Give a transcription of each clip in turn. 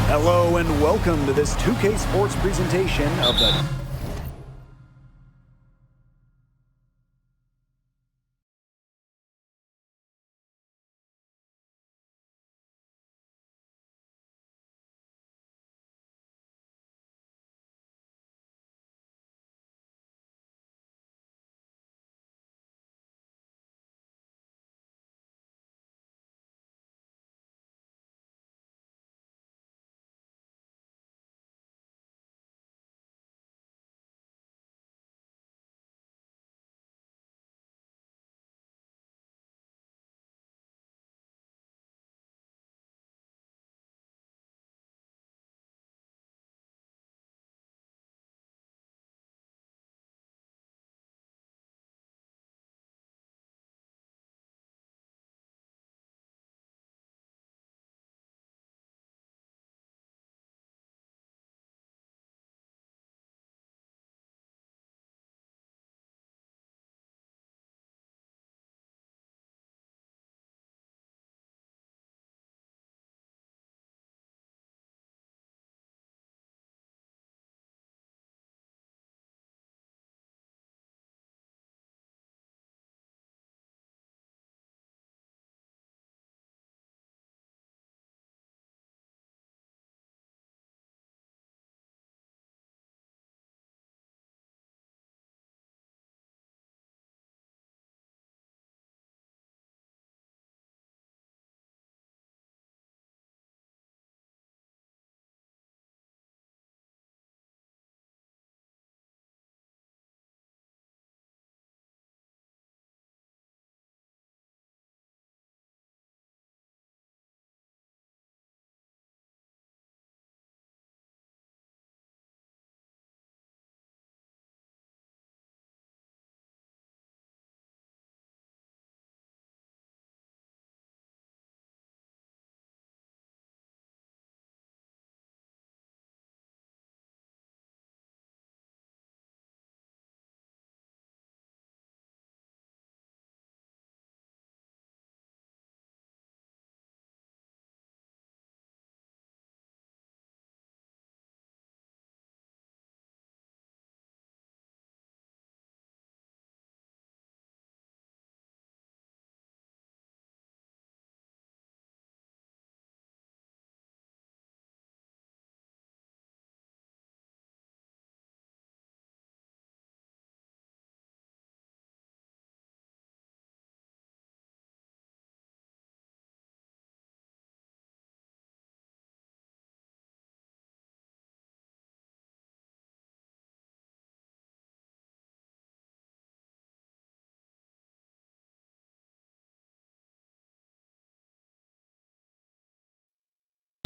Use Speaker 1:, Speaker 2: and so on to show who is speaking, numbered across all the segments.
Speaker 1: Hello and welcome to this 2K Sports presentation of the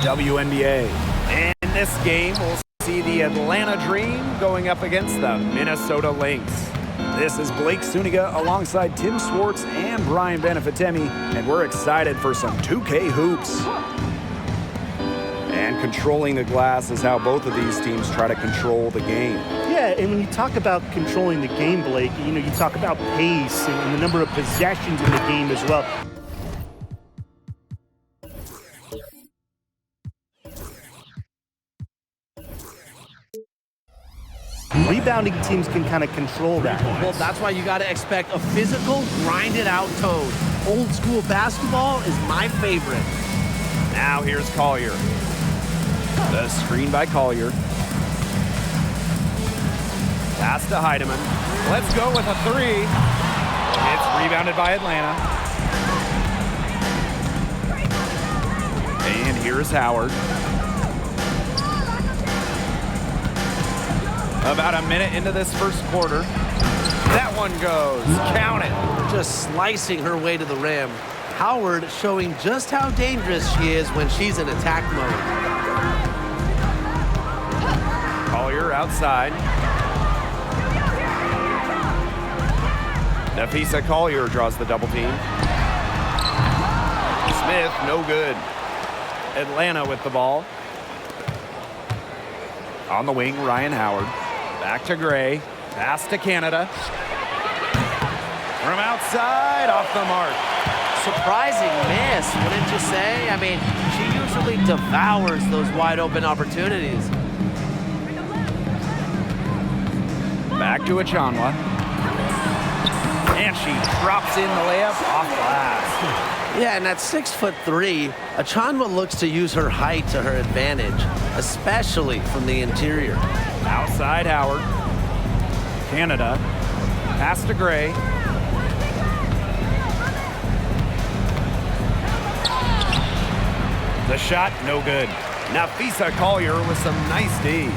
Speaker 1: WNBA. In this game, we'll see the Atlanta Dream going up against the Minnesota Lynx. This is Blake Suniga alongside Tim Swartz and Brian Benefitemi, and we're excited for some 2K hoops. And controlling the glass is how both of these teams try to control the game.
Speaker 2: Yeah, and when you talk about controlling the game, Blake, you talk about pace and the number of possessions in the game as well. Rebounding teams can kind of control that.
Speaker 3: Well, that's why you got to expect a physical, grinded-out Toad. Old school basketball is my favorite.
Speaker 1: Now here's Collier. The screen by Collier. Pass to Heidemann. Let's go with a three. It's rebounded by Atlanta. And here's Howard. About a minute into this first quarter. That one goes. Count it.
Speaker 3: Just slicing her way to the rim. Howard showing just how dangerous she is when she's in attack mode.
Speaker 1: Collier outside. Nafisa Collier draws the double team. Smith, no good. Atlanta with the ball. On the wing, Ryan Howard. Back to Gray. Pass to Canada. From outside, off the mark.
Speaker 3: surprising miss, wouldn't you say? I mean, she usually devours those wide open opportunities.
Speaker 1: Back to Achanwa. And she drops in the layup off glass.
Speaker 3: Yeah, and at 6'3", Achanwa looks to use her height to her advantage, especially from the interior.
Speaker 1: Outside Howard. Canada. Pass to Gray. The shot, no good. Nafisa Collier with some nice D.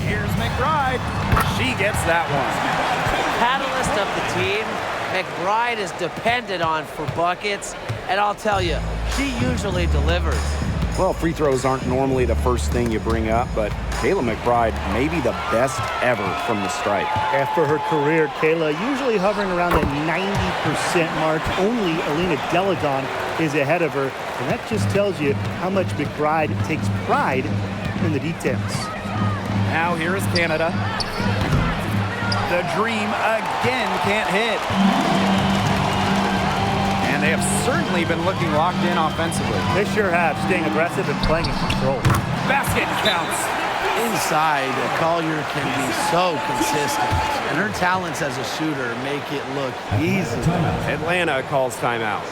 Speaker 1: Here's McBride. She gets that one.
Speaker 3: Catalyst of the team, McBride is depended on for buckets, and I'll tell you, she usually delivers.
Speaker 1: Well, free throws aren't normally the first thing you bring up, but Kayla McBride may be the best ever from the stripe.
Speaker 2: After her career, Kayla usually hovering around the 90% mark. Only Alina Deladon is ahead of her, and that just tells you how much McBride takes pride in the details.
Speaker 1: Now here is Canada. The Dream again can't hit. And they have certainly been looking locked in offensively.
Speaker 2: They sure have, staying aggressive and playing in control.
Speaker 1: Basket counts.
Speaker 3: Inside, Collier can be so consistent, and her talents as a shooter make it look easy.
Speaker 1: Atlanta calls timeout.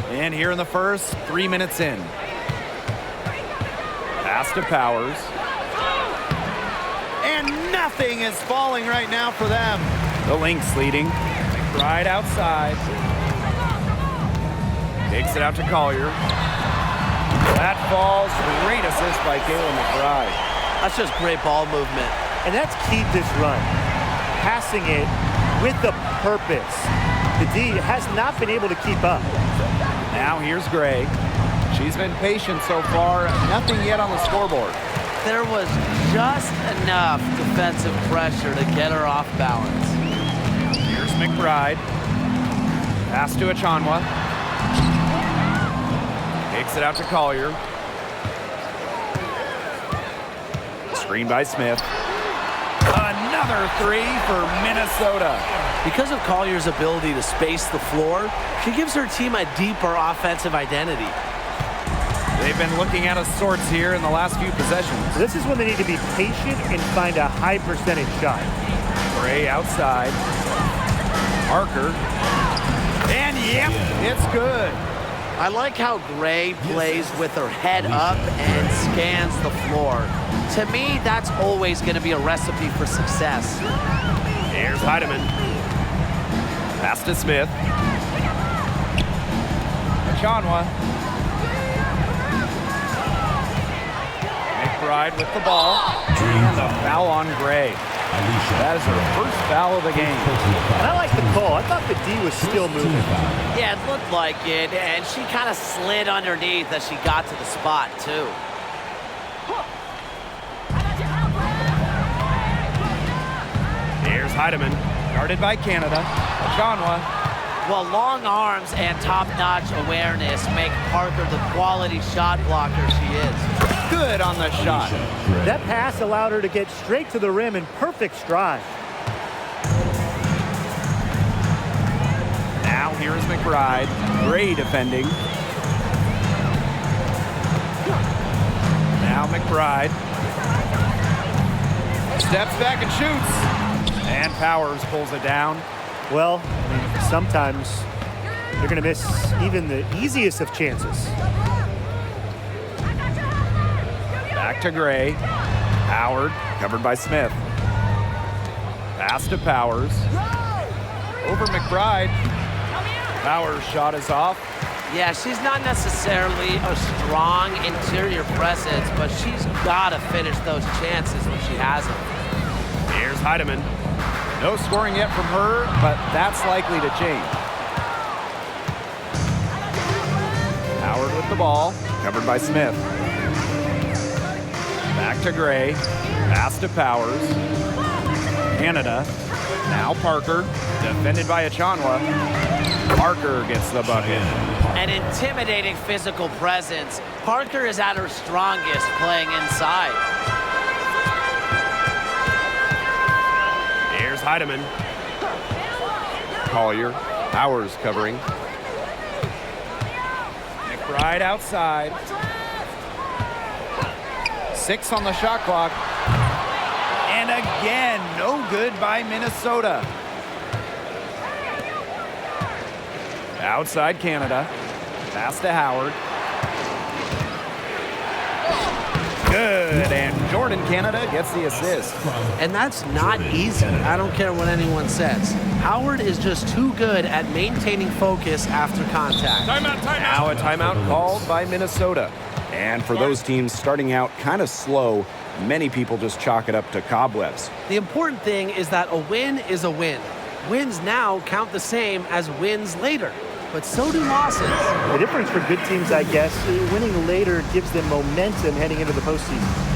Speaker 1: And here in the first, 3 minutes in. Pass to Powers. And nothing is falling right now for them. The Lynx leading. Right outside. Takes it out to Collier. That falls. Great assist by Kayla McBride.
Speaker 3: That's just great ball movement.
Speaker 2: And that's key to this run. Passing it with a purpose. The D has not been able to keep up.
Speaker 1: Now here's Gray. She's been patient so far. Nothing yet on the scoreboard.
Speaker 3: There was just enough defensive pressure to get her off balance.
Speaker 1: Here's McBride. Pass to Achanwa. Takes it out to Collier. Screen by Smith. Another three for Minnesota.
Speaker 3: Because of Collier's ability to space the floor, she gives her team a deeper offensive identity.
Speaker 1: They've been looking out of sorts here in the last few possessions.
Speaker 2: This is when they need to be patient and find a high percentage shot.
Speaker 1: Gray outside. Parker. And yep, it's good.
Speaker 3: I like how Gray plays with her head up and scans the floor. To me, that's always going to be a recipe for success.
Speaker 1: Here's Heidemann. Pass to Smith. Achanwa. McBride with the ball. And a foul on Gray. That is her first foul of the game.
Speaker 2: And I like the call. I thought the D was still moving.
Speaker 3: Yeah, it looked like it, and she kind of slid underneath as she got to the spot, too.
Speaker 1: Here's Heidemann, guarded by Canada. Achanwa.
Speaker 3: Well, long arms and top-notch awareness make Parker the quality shot blocker she is.
Speaker 1: Good on the shot.
Speaker 2: That pass allowed her to get straight to the rim in perfect stride.
Speaker 1: Now here's McBride. Gray defending. Now McBride. Steps back and shoots. And Powers pulls it down.
Speaker 2: Well, I mean, sometimes you're going to miss even the easiest of chances.
Speaker 1: Back to Gray. Howard, covered by Smith. Pass to Powers. Over McBride. Powers' shot is off.
Speaker 3: Yeah, she's not necessarily a strong interior presence, but she's got to finish those chances when she has them.
Speaker 1: Here's Heidemann. No scoring yet from her, but that's likely to change. Howard with the ball, covered by Smith. Back to Gray, pass to Powers. Canada, now Parker, defended by Achanwa. Parker gets the bucket.
Speaker 3: An intimidating physical presence. Parker is at her strongest playing inside.
Speaker 1: Here's Heidemann. Collier, Powers covering. McBride outside. 6 on the shot clock. And again, no good by Minnesota. Outside Canada. Pass to Howard. Good, and Jordan Canada gets the assist.
Speaker 3: And that's not easy. I don't care what anyone says. Howard is just too good at maintaining focus after contact.
Speaker 1: Now a timeout called by Minnesota. And for those teams starting out kind of slow, many people just chalk it up to cobwebs.
Speaker 3: The important thing is that a win is a win. Wins now count the same as wins later, but so do losses.
Speaker 2: The difference for good teams, I guess, winning later gives them momentum heading into the postseason.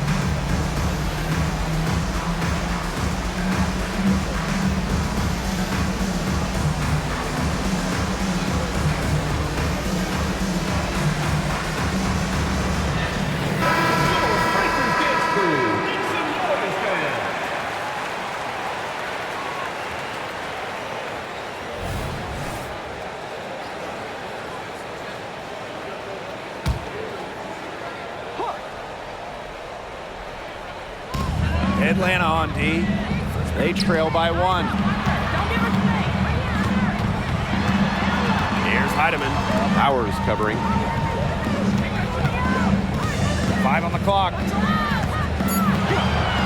Speaker 1: Atlanta on D. They trail by 1. Here's Heidemann. Powers covering. 5 on the clock.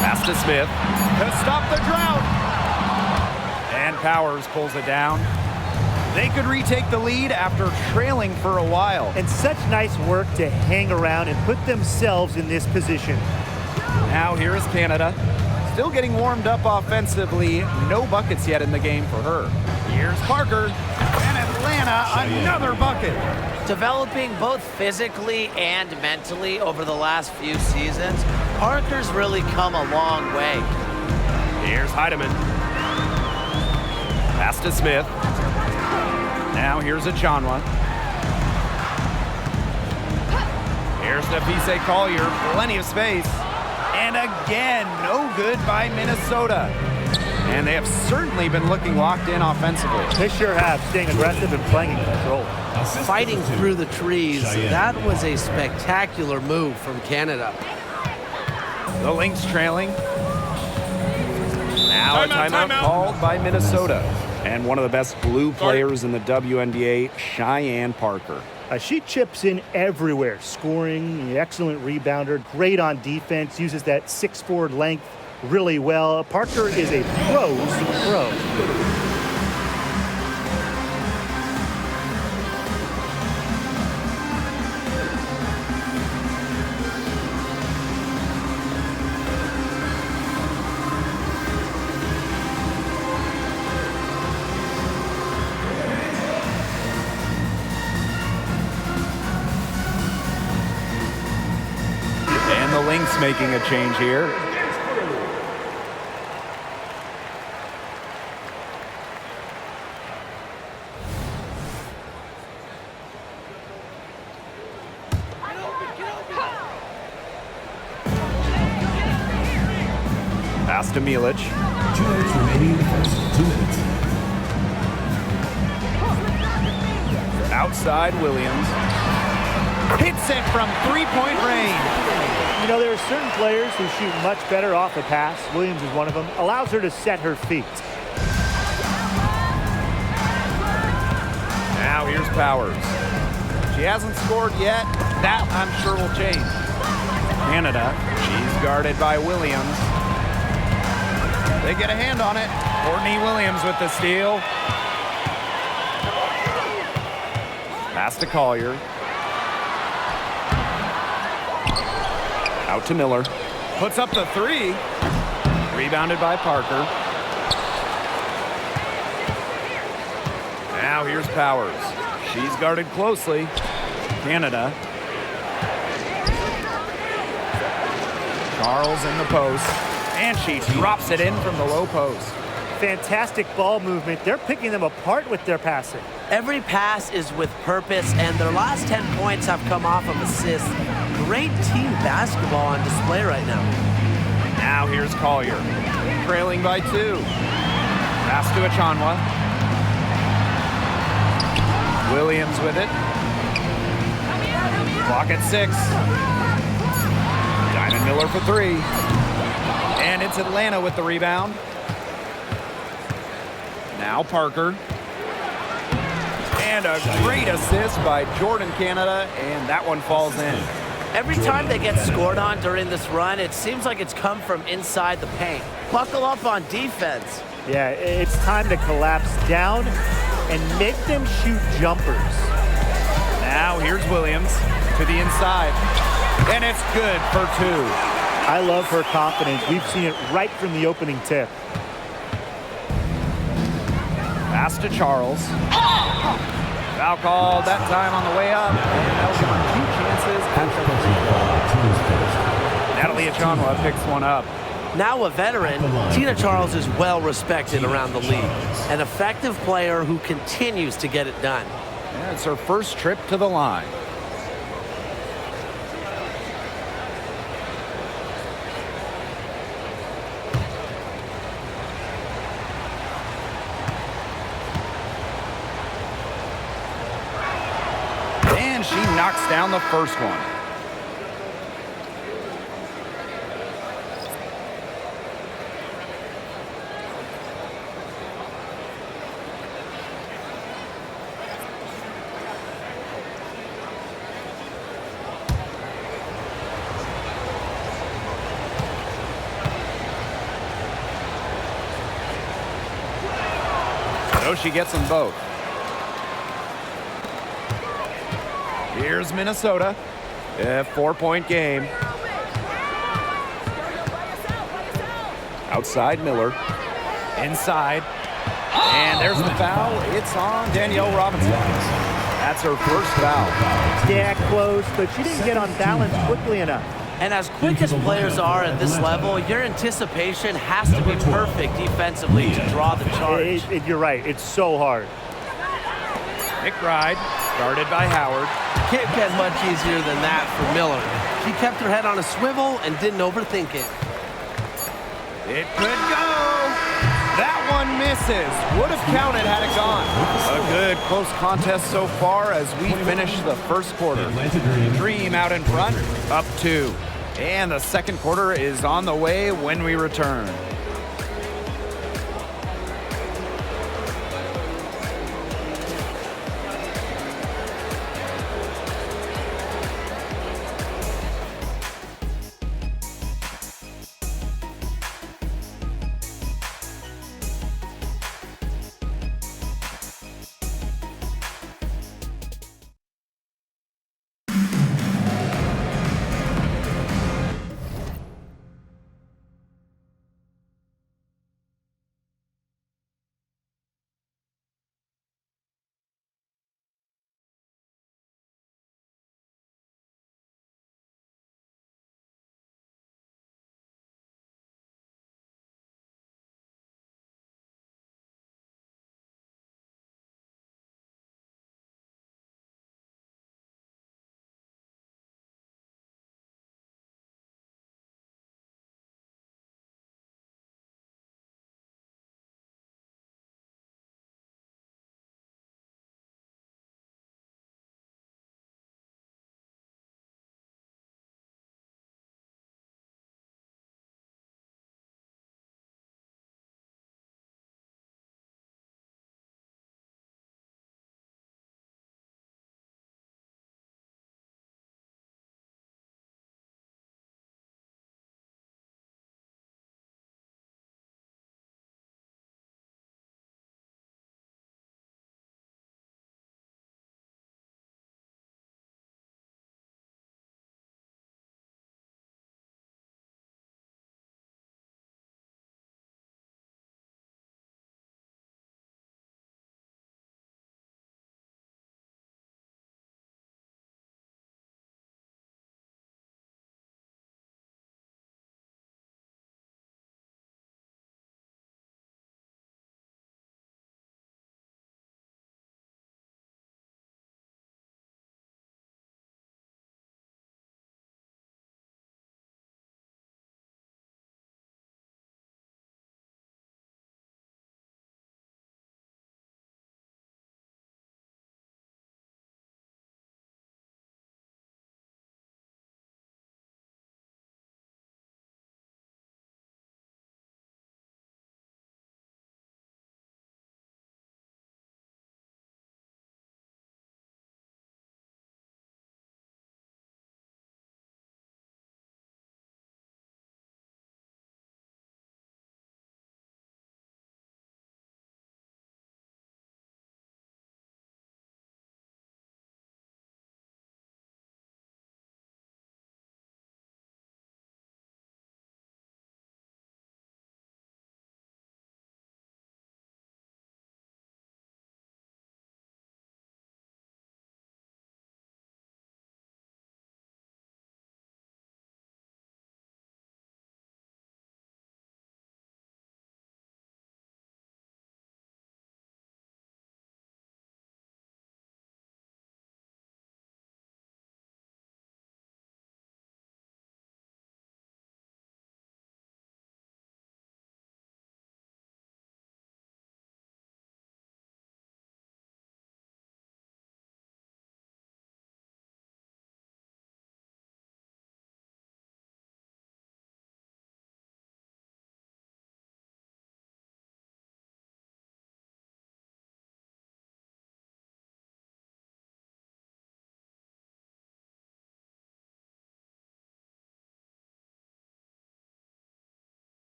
Speaker 1: Pass to Smith to stop the drought. And Powers pulls it down. They could retake the lead after trailing for a while.
Speaker 2: And such nice work to hang around and put themselves in this position.
Speaker 1: Now here is Canada. Still getting warmed up offensively. No buckets yet in the game for her. Here's Parker. And Atlanta, another bucket.
Speaker 3: Developing both physically and mentally over the last few seasons, Parker's really come a long way.
Speaker 1: Here's Heidemann. Pass to Smith. Now here's Achanwa. Here's Nafise Collier. Plenty of space. And again, no good by Minnesota. And they have certainly been looking locked in offensively.
Speaker 2: They sure have, staying aggressive and playing in control.
Speaker 3: Fighting through the trees, that was a spectacular move from Canada.
Speaker 1: The Lynx trailing. Now a timeout called by Minnesota. And one of the best blue players in the WNBA, Cheyenne Parker.
Speaker 2: She chips in everywhere, scoring, excellent rebounder, great on defense, uses that 6'4" length really well. Parker is a pro's pro.
Speaker 1: And the Lynx making a change here. Pass to Milic.
Speaker 4: 2 minutes remaining. 2 minutes.
Speaker 1: Outside Williams. Hits it from three-point range.
Speaker 2: You know, there are certain players who shoot much better off a pass. Williams is one of them. Allows her to set her feet.
Speaker 1: Now here's Powers. She hasn't scored yet. That, I'm sure, will change. Canada. She's guarded by Williams. They get a hand on it. Courtney Williams with the steal. Pass to Collier. Out to Miller. Puts up the 3. Rebounded by Parker. Now here's Powers. She's guarded closely. Canada. Charles in the post. And she drops it in from the low post.
Speaker 2: Fantastic ball movement. They're picking them apart with their passing.
Speaker 3: Every pass is with purpose, and their last 10 points have come off of assists. Great team basketball on display right now.
Speaker 1: Now here's Collier. Trailing by 2. Pass to Achanwa. Williams with it. Clock at 6. Diamond Miller for 3. And it's Atlanta with the rebound. Now Parker. And a great assist by Jordan Canada, and that one falls in.
Speaker 3: Every time they get scored on during this run, it seems like it's come from inside the paint. Buckle up on defense.
Speaker 2: Yeah, it's time to collapse down and make them shoot jumpers.
Speaker 1: Now here's Williams to the inside, and it's good for 2.
Speaker 2: I love her confidence. We've seen it right from the opening tip.
Speaker 1: Pass to Charles. Foul called that time on the way up, and that'll give them 2 chances. Natalie Achanwa picks one up.
Speaker 3: Now a veteran, Tina Charles is well respected around the league. An effective player who continues to get it done.
Speaker 1: Yeah, it's her first trip to the line. And she knocks down the first one. So she gets them both. Here's Minnesota. A 4-point game. Outside Miller. Inside. And there's the foul. It's on Danielle Robinson. That's her first foul.
Speaker 2: Yeah, close, but she didn't get on balance quickly enough.
Speaker 3: And as quick as players are at this level, your anticipation has to be perfect defensively to draw the charge.
Speaker 2: You're right. It's so hard.
Speaker 1: McBride, guarded by Howard.
Speaker 3: Can't get much easier than that for Miller. She kept her head on a swivel and didn't overthink it.
Speaker 1: It could go. That one misses. Would have counted had it gone. A good close contest so far as we finish the first quarter. Dream out in front, up 2. And the second quarter is on the way when we return.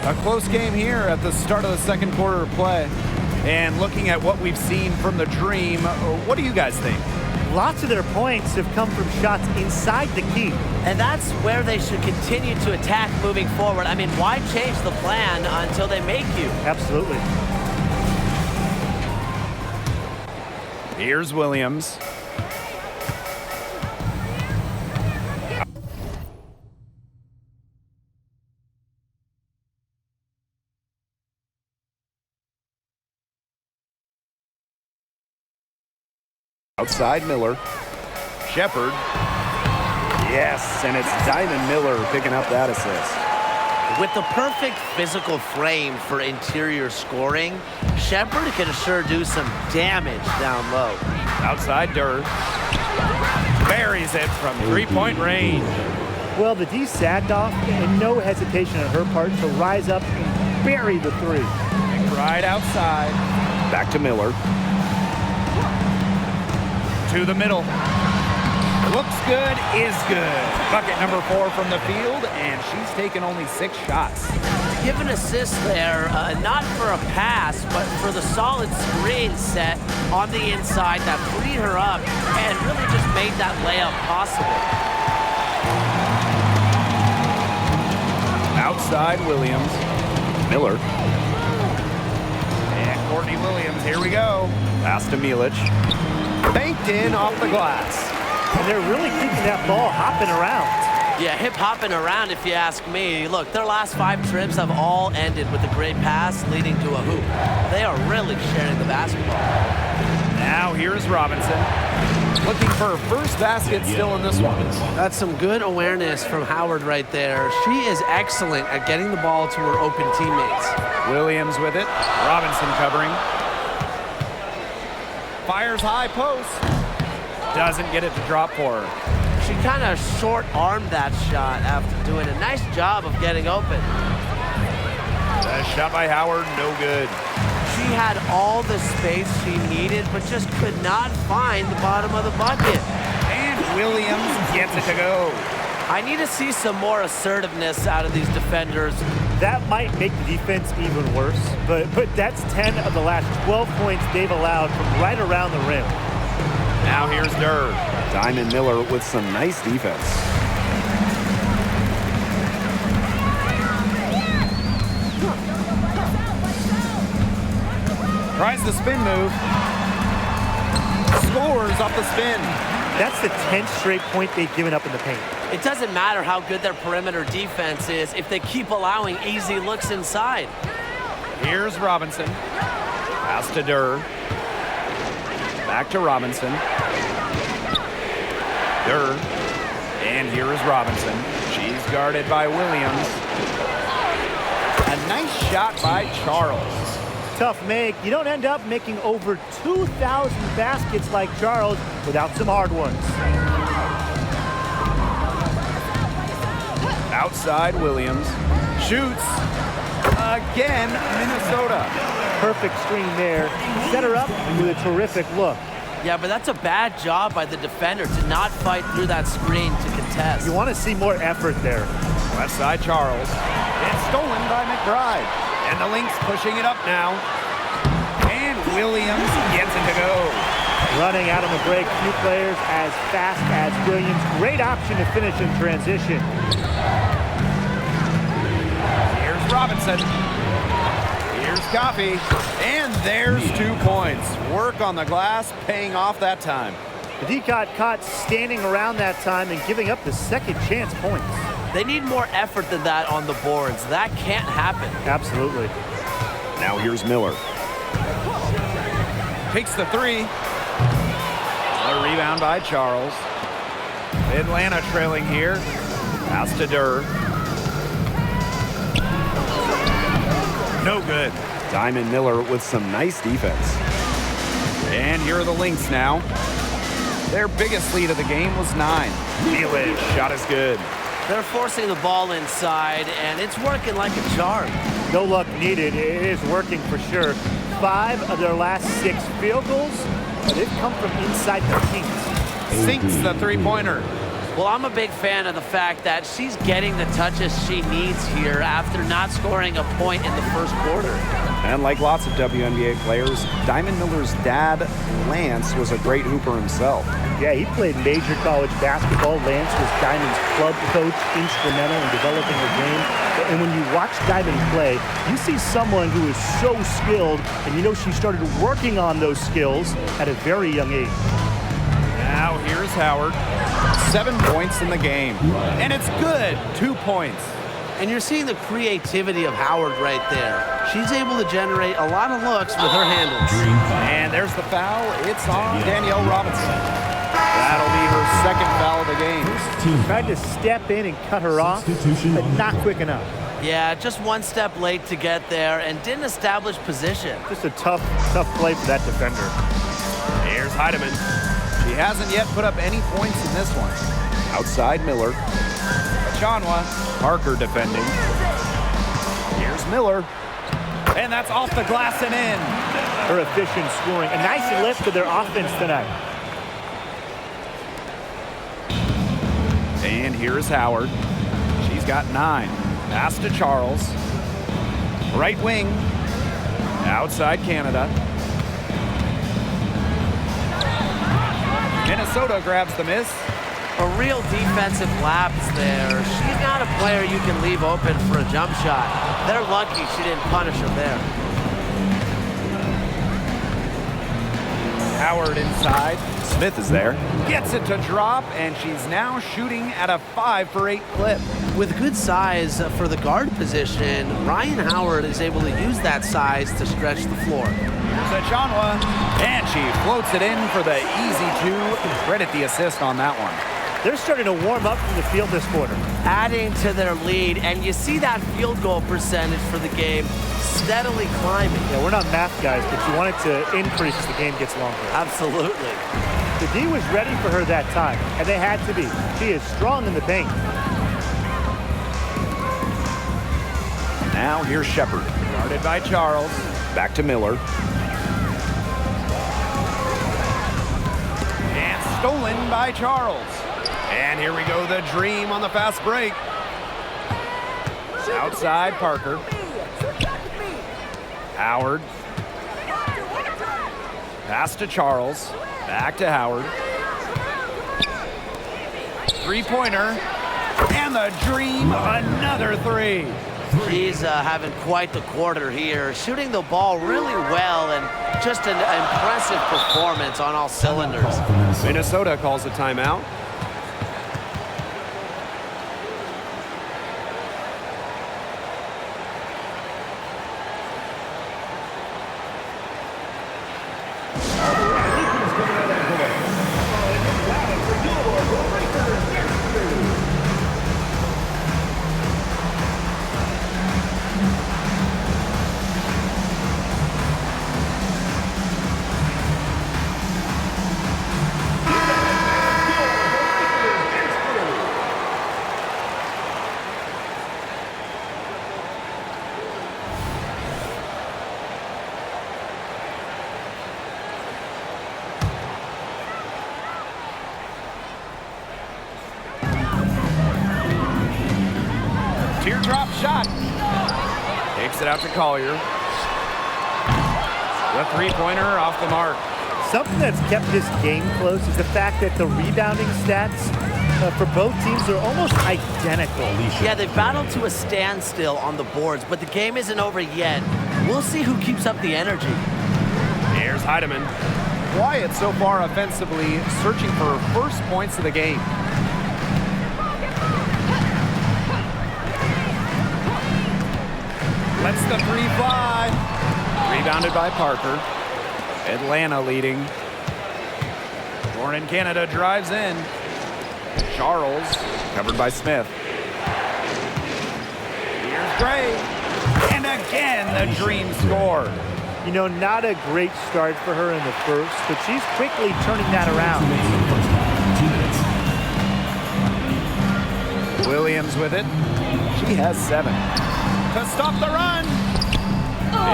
Speaker 1: A close game here at the start of the second quarter of play. And looking at what we've seen from the Dream, what do you guys think?
Speaker 2: Lots of their points have come from shots inside the key.
Speaker 3: And that's where they should continue to attack moving forward. I mean, why change the plan until they make you?
Speaker 2: Absolutely.
Speaker 1: Here's Williams. Outside Miller. Shepard. Yes, and it's Diamond Miller picking up that assist.
Speaker 3: With the perfect physical frame for interior scoring, Shepard can sure do some damage down low.
Speaker 1: Outside Durr. Buries it from three-point range.
Speaker 2: Well, the D sagged off, and no hesitation on her part to rise up and bury the three.
Speaker 1: Right outside. Back to Miller. To the middle. Looks good, is good. Bucket number 4 from the field, and she's taken only 6 shots.
Speaker 3: Give an assist there, not for a pass, but for the solid screen set on the inside that freed her up and really just made that layup possible.
Speaker 1: Outside Williams. Miller. And Courtney Williams, here we go. Pass to Milic. Banked in off the glass.
Speaker 2: And they're really keeping that ball hopping around.
Speaker 3: Yeah, hip-hopping around if you ask me. Look, their last 5 trips have all ended with a great pass leading to a hoop. They are really sharing the basketball.
Speaker 1: Now here's Robinson. Looking for her first basket still in this one.
Speaker 3: That's some good awareness from Howard right there. She is excellent at getting the ball to her open teammates.
Speaker 1: Williams with it. Robinson covering. Fires high post. Doesn't get it to drop for her.
Speaker 3: She kind of short-armed that shot after doing a nice job of getting open.
Speaker 1: That shot by Howard, no good.
Speaker 3: She had all the space she needed, but just could not find the bottom of the bucket.
Speaker 1: And Williams gets it to go.
Speaker 3: I need to see some more assertiveness out of these defenders.
Speaker 2: That might make the defense even worse, but that's 10 of the last 12 points they've allowed from right around the rim.
Speaker 1: Now here's Durr. Diamond Miller with some nice defense. Tries the spin move. Scores off the spin.
Speaker 2: That's the 10th straight point they've given up in the paint.
Speaker 3: It doesn't matter how good their perimeter defense is if they keep allowing easy looks inside.
Speaker 1: Here's Robinson. Pass to Durr. Back to Robinson. Durr. And here is Robinson. She's guarded by Williams. A nice shot by Charles.
Speaker 2: Tough make. You don't end up making over 2,000 baskets like Charles without some hard ones.
Speaker 1: Outside Williams. Shoots. Again, Minnesota.
Speaker 2: Perfect screen there. Set her up with a terrific look.
Speaker 3: Yeah, but that's a bad job by the defender to not fight through that screen to contest.
Speaker 2: You want to see more effort there.
Speaker 1: Left side Charles. It's stolen by McBride. And the Lynx pushing it up now. And Williams gets it to go.
Speaker 2: Running out on the break, few players as fast as Williams. Great option to finish in transition.
Speaker 1: Here's Robinson. Here's Coffey. And there's 2 points. Work on the glass, paying off that time.
Speaker 2: The D got caught standing around that time and giving up the second chance points.
Speaker 3: They need more effort than that on the boards. That can't happen.
Speaker 2: Absolutely.
Speaker 1: Now here's Miller. Takes the 3. A rebound by Charles. Atlanta trailing here. Pass to Durr. No good. Diamond Miller with some nice defense. And here are the Lynx now. Their biggest lead of the game was 9. Milic, shot is good.
Speaker 3: They're forcing the ball inside, and it's working like a charm.
Speaker 2: No luck needed. It is working for sure. 5 of their last 6 field goals, they've come from inside the paint.
Speaker 1: Sinks the 3-pointer.
Speaker 3: Well, I'm a big fan of the fact that she's getting the touches she needs here after not scoring a point in the first quarter.
Speaker 1: And like lots of WNBA players, Diamond Miller's dad, Lance, was a great hooper himself.
Speaker 2: Yeah, he played major college basketball. Lance was Diamond's club coach, instrumental in developing her game. And when you watch Diamond play, you see someone who is so skilled, and you know she started working on those skills at a very young age.
Speaker 1: Now here's Howard. 7 points in the game. And it's good. 2 points.
Speaker 3: And you're seeing the creativity of Howard right there. She's able to generate a lot of looks with her handles.
Speaker 1: And there's the foul. It's on Danielle Robinson. That'll be her second foul of the game.
Speaker 2: Tried to step in and cut her off, but not quick enough.
Speaker 3: Yeah, just one step late to get there and didn't establish position.
Speaker 2: Just a tough play for that defender.
Speaker 1: Here's Heidemann. She hasn't yet put up any points in this one. Outside Miller. Chanwa. Parker defending. Here's Miller. And that's off the glass and in.
Speaker 2: Her efficient scoring. A nice lift to their offense tonight.
Speaker 1: And here's Howard. She's got 9. Pass to Charles. Right wing. Outside Canada. Minnesota grabs the miss.
Speaker 3: A real defensive lapse there. She's not a player you can leave open for a jump shot. They're lucky she didn't punish him there.
Speaker 1: Howard inside. Smith is there. Gets it to drop, and she's now shooting at a 5 for 8 clip.
Speaker 3: With good size for the guard position, Ryan Howard is able to use that size to stretch the floor.
Speaker 1: Here's Chanwa, and she floats it in for the easy 2. Credit the assist on that one.
Speaker 2: They're starting to warm up from the field this quarter.
Speaker 3: Adding to their lead, and you see that field goal percentage for the game steadily climbing.
Speaker 2: Yeah, we're not math guys, but you want it to increase as the game gets longer.
Speaker 3: Absolutely.
Speaker 2: The D was ready for her that time, and they had to be. She is strong in the paint.
Speaker 1: Now here's Shepard. Guarded by Charles. Back to Miller. And stolen by Charles. And here we go, the dream on the fast break. Outside Parker. Howard. Pass to Charles. Back to Howard. 3-pointer. And the dream, another 3.
Speaker 3: She's having quite the quarter here, shooting the ball really well and just an impressive performance on all cylinders.
Speaker 1: Minnesota calls a timeout. Teardrop shot. Takes it out to Collier. The 3-pointer off the mark.
Speaker 2: Something that's kept this game close is the fact that the rebounding stats for both teams are almost identical.
Speaker 3: Yeah, they've battled to a standstill on the boards, but the game isn't over yet. We'll see who keeps up the energy.
Speaker 1: Here's Heidemann. Quiet so far offensively, searching for her first points of the game. Lets the 3 fly. Rebounded by Parker. Atlanta leading. Born in Canada drives in. Charles, covered by Smith. Here's Gray. And again, the dream score.
Speaker 2: You know, not a great start for her in the first, but she's quickly turning that around.
Speaker 1: Williams with it. She has 7. To stop the run.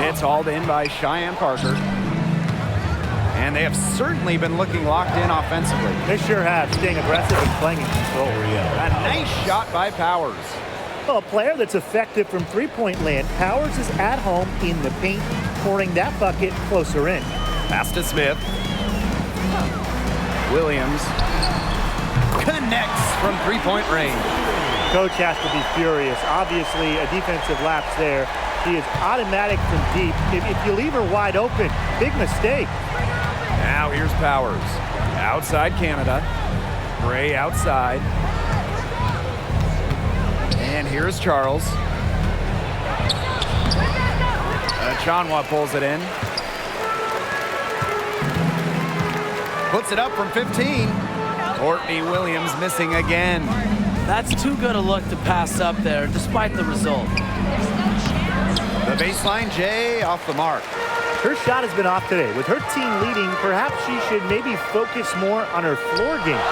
Speaker 1: It's hauled in by Cheyenne Parker. And they have certainly been looking locked in offensively.
Speaker 2: They sure have, staying aggressive and playing in control.
Speaker 1: A nice shot by Powers.
Speaker 2: Well, a player that's effective from three-point land, Powers is at home in the paint, pouring that bucket closer in.
Speaker 1: Pass to Smith. Williams connects from three-point range.
Speaker 2: Coach has to be furious. Obviously, a defensive lapse there. He is automatic from deep. If you leave her wide open, big mistake.
Speaker 1: Now here's Powers. Outside Canada. Bray outside. And here's Charles. Chanwa pulls it in. Puts it up from 15. Courtney Williams missing again.
Speaker 3: That's too good a look to pass up there, despite the result.
Speaker 1: The baseline, Jay, off the mark.
Speaker 2: Her shot has been off today. With her team leading, perhaps she should maybe focus more on her floor game.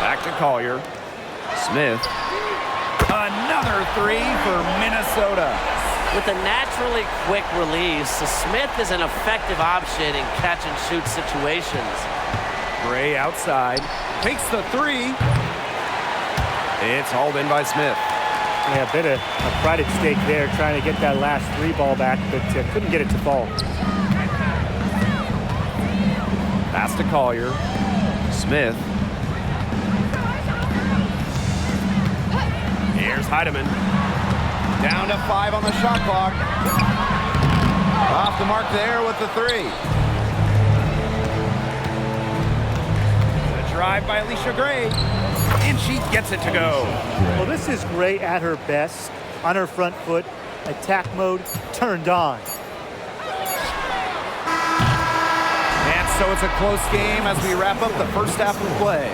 Speaker 1: Back to Collier. Smith. Another three for Minnesota.
Speaker 3: With a naturally quick release, Smith is an effective option in catch-and-shoot situations.
Speaker 1: Bray outside. Takes the three. It's hauled in by Smith.
Speaker 2: Yeah, a bit of a pride at stake there, trying to get that last three ball back, but couldn't get it to fall.
Speaker 1: Pass to Collier. Smith. Here's Heidemann. Down to 5 on the shot clock. Off the mark there with the three. The drive by Alicia Gray. And she gets it to go.
Speaker 2: Well, this is Gray at her best. On her front foot, attack mode turned on.
Speaker 1: And so it's a close game as we wrap up the first half of play.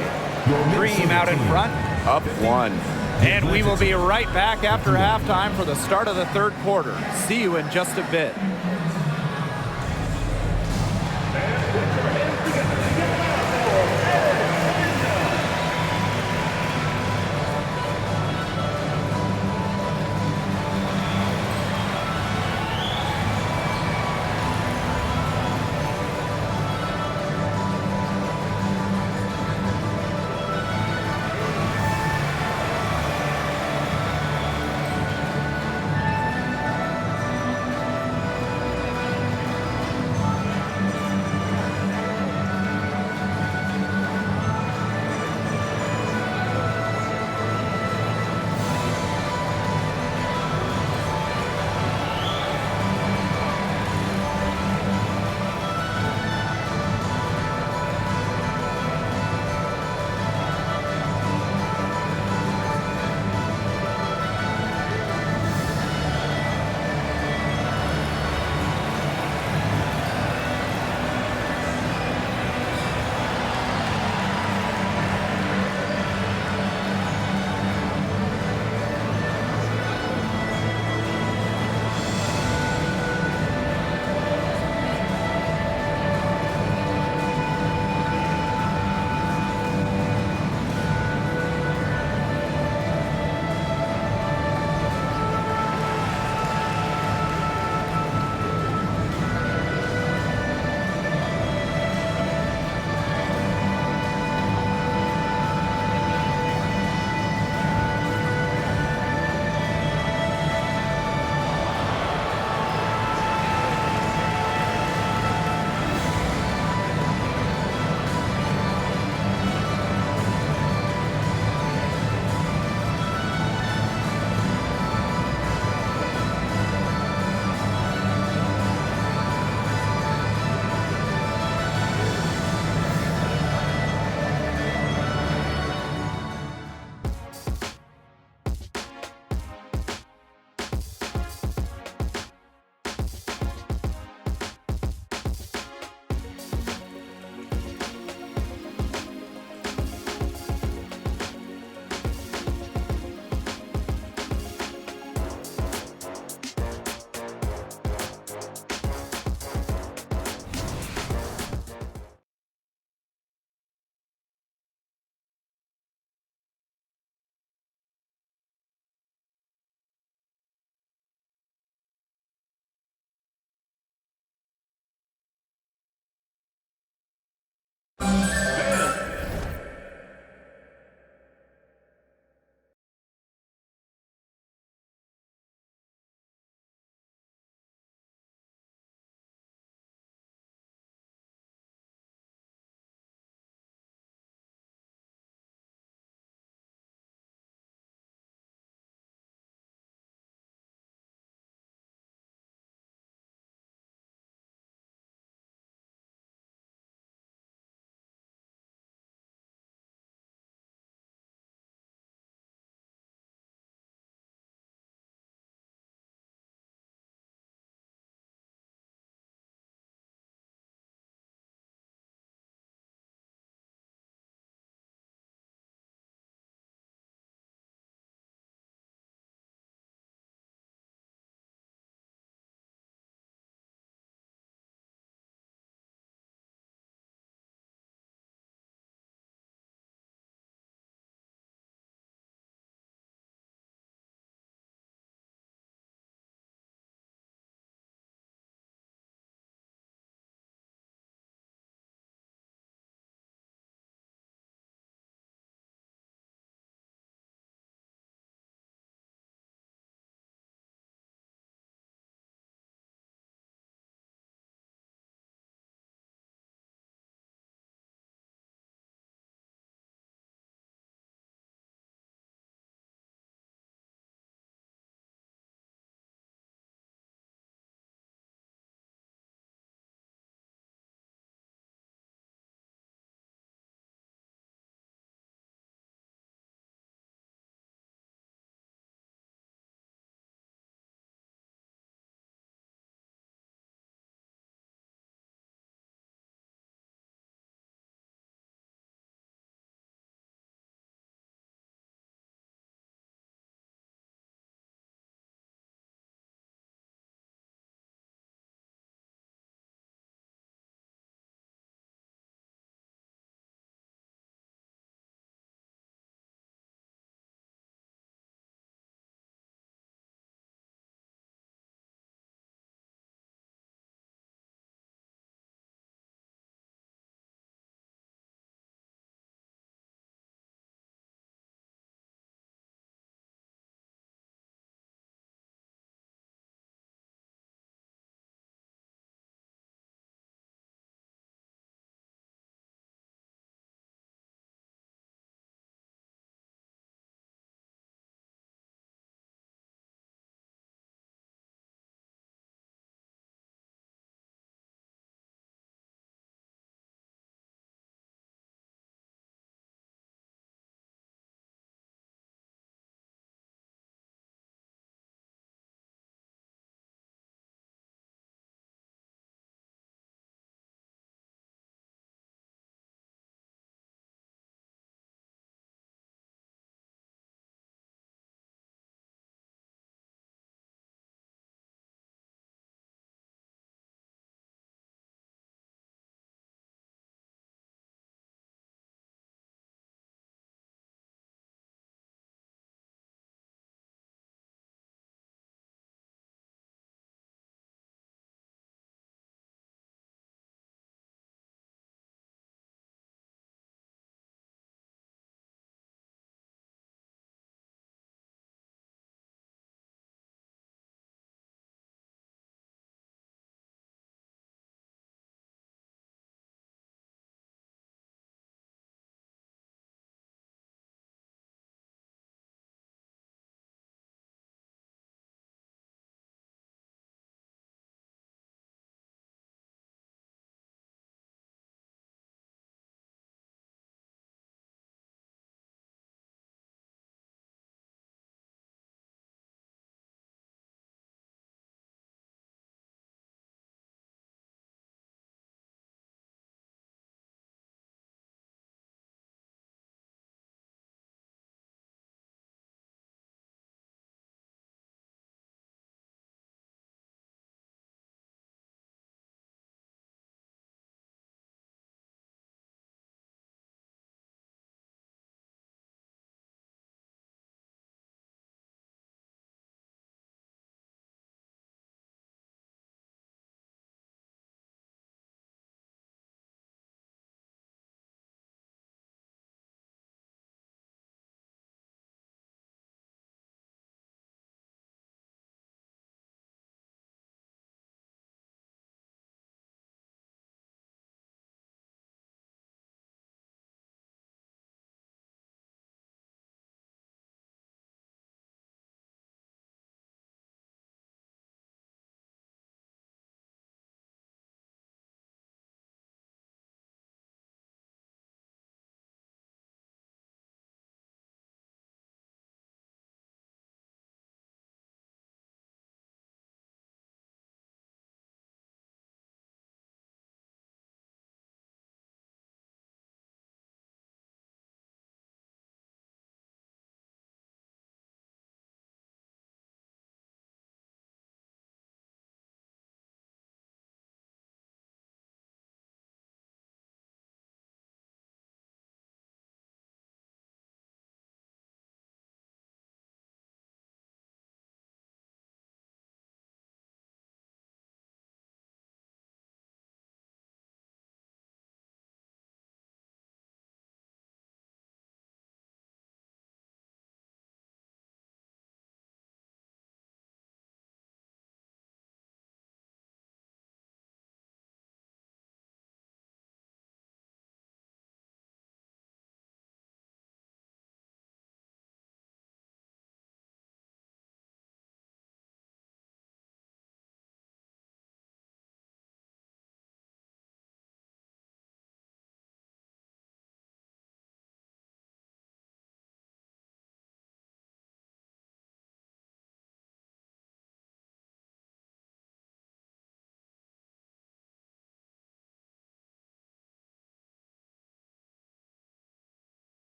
Speaker 1: Dream out in front, up 1. And we will be right back after halftime for the start of the third quarter. See you in just a bit.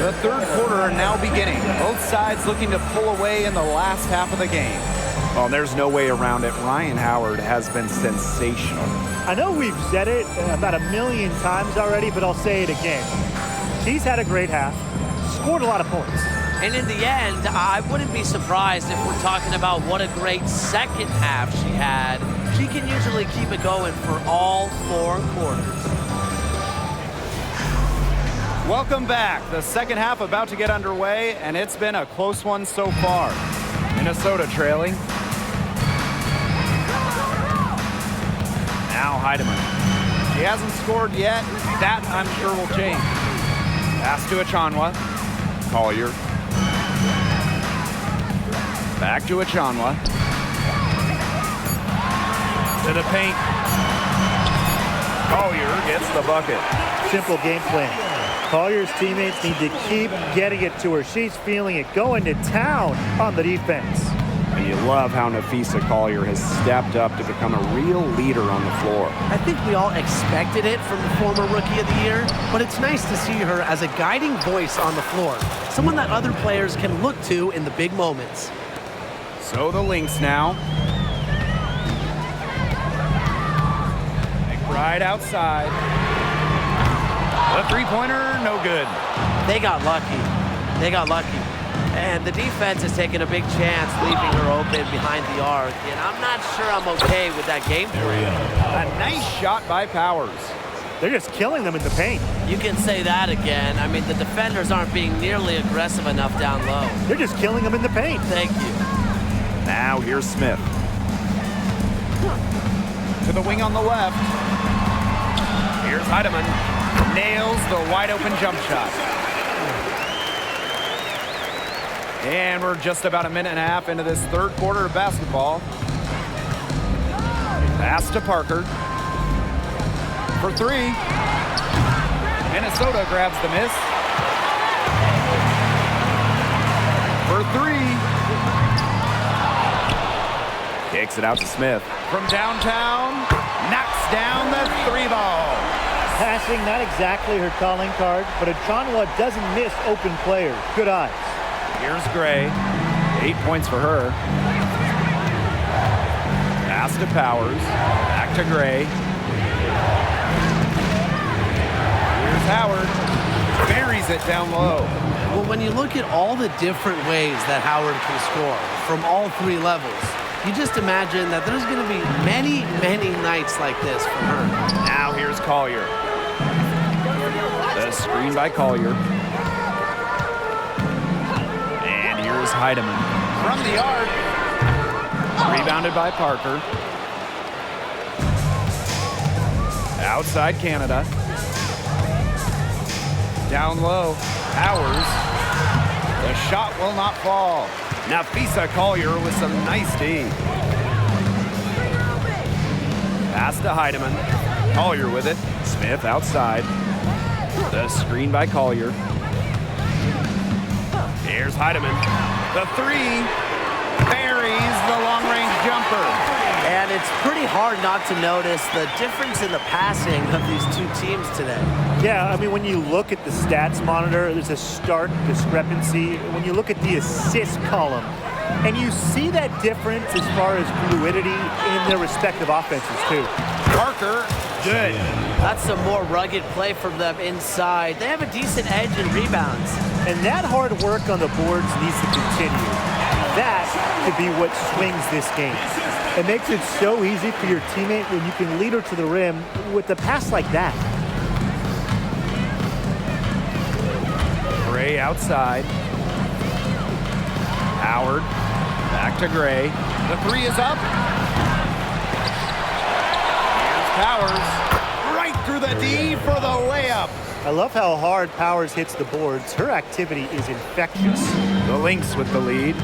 Speaker 1: The third quarter now beginning. Both sides looking to pull away in the last half of the game. Well, there's no way around it. Rhyne Howard has been sensational.
Speaker 2: I know we've said it about 1,000,000 times already, but I'll say it again. She's had a great half, scored a lot of points.
Speaker 3: And in the end, I wouldn't be surprised if we're talking about what a great second half she had. She can usually keep it going for all 4 quarters.
Speaker 1: Welcome back. The second half about to get underway, and it's been a close one so far. Minnesota trailing. Now Heidemann. She hasn't scored yet. That, I'm sure, will change. Pass to Achanwa. Collier. Back to Achanwa. To the paint. Collier gets the bucket.
Speaker 2: Simple game plan. Collier's teammates need to keep getting it to her. She's feeling it, going to town on the defense.
Speaker 1: And you love how Napheesa Collier has stepped up to become a real leader on the floor.
Speaker 5: I think we all expected it from the former Rookie of the Year, but it's nice to see her as a guiding voice on the floor, someone that other players can look to in the big moments.
Speaker 1: So the Lynx now. McBride outside. The three-pointer, no good.
Speaker 3: They got lucky. They got lucky. And the defense is taking a big chance, leaving her open behind the arc. And I'm not sure I'm okay with that game plan.
Speaker 1: A nice shot by Powers.
Speaker 2: They're just killing them in the paint.
Speaker 3: You can say that again. I mean, the defenders aren't being nearly aggressive enough down low.
Speaker 2: They're just killing them in the paint.
Speaker 3: Thank you.
Speaker 1: Now here's Smith. To the wing on the left. Here's Heidemann. Nails the wide-open jump shot. And we're just about a minute and a half into this third quarter of basketball. Pass to Parker. For 3. Minnesota grabs the miss. For 3. Kicks it out to Smith. From downtown, knocks down the 3 ball.
Speaker 2: Passing, not exactly her calling card, but Achanwa doesn't miss open players. Good eyes.
Speaker 1: Here's Gray. 8 points for her. Pass to Powers. Back to Gray. Here's Howard. Buries it down low.
Speaker 5: Well, when you look at all the different ways that Howard can score from all 3 levels, you just imagine that there's going to be many, many nights like this for her.
Speaker 1: Now here's Collier. The screen by Collier. And here's Heidemann. From the arc. Rebounded by Parker. Outside Canada. Down low. Powers. The shot will not fall. Napheesa Collier with some nice D. Pass to Heidemann. Collier with it. Smith outside. The screen by Collier. Here's Heidemann. The 3. Buries the long-range jumper.
Speaker 3: And it's pretty hard not to notice the difference in the passing of these 2 teams today.
Speaker 2: Yeah, I mean, when you look at the stats monitor, there's a stark discrepancy. When you look at the assist column, and you see that difference as far as fluidity in their respective offenses, too.
Speaker 1: Parker, good.
Speaker 3: That's some more rugged play from them inside. They have a decent edge in rebounds.
Speaker 2: And that hard work on the boards needs to continue. That could be what swings this game. It makes it so easy for your teammate when you can lead her to the rim with a pass like that.
Speaker 1: Gray outside. Howard, back to Gray. The 3 is up. Here's Powers. Right through the D for the layup.
Speaker 2: I love how hard Powers hits the boards. Her activity is infectious.
Speaker 1: The Lynx with the lead.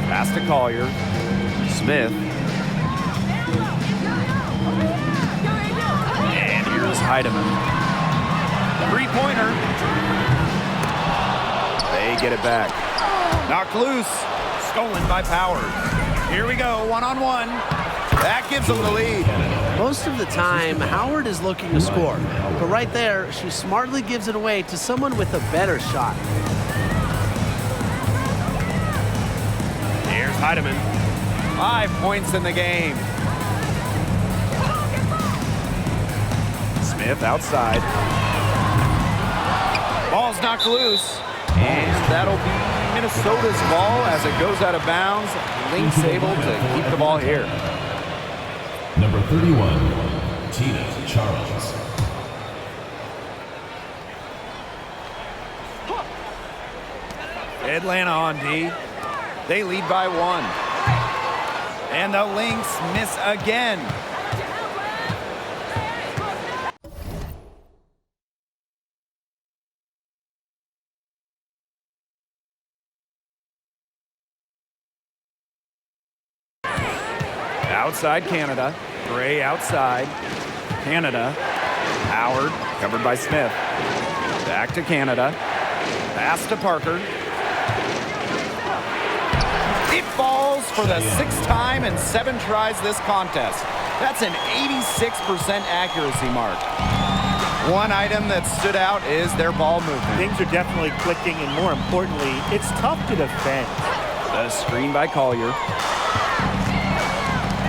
Speaker 1: Pass to Collier. Smith. And here's Heidemann. 3-pointer. They get it back. Knocked loose. Stolen by Powers. Here we go, one-on-one. That gives them the lead.
Speaker 5: Most of the time, Howard is looking to score. But right there, she smartly gives it away to someone with a better shot.
Speaker 1: Here's Heidemann. 5 points in the game. Smith outside. Ball's knocked loose. And that'll be Minnesota's ball as it goes out of bounds. Lynx able to keep the ball here.
Speaker 4: Number 31, Tina Charles.
Speaker 1: Atlanta on D. They lead by 1. And the Lynx miss again. Outside Canada. Gray outside. Canada. Howard covered by Smith. Back to Canada. Pass to Parker. It falls for the 6th time in 7 tries this contest. That's an 86% accuracy mark. One item that stood out is their ball movement.
Speaker 2: Things are definitely clicking, and more importantly, it's tough to defend.
Speaker 1: The screen by Collier.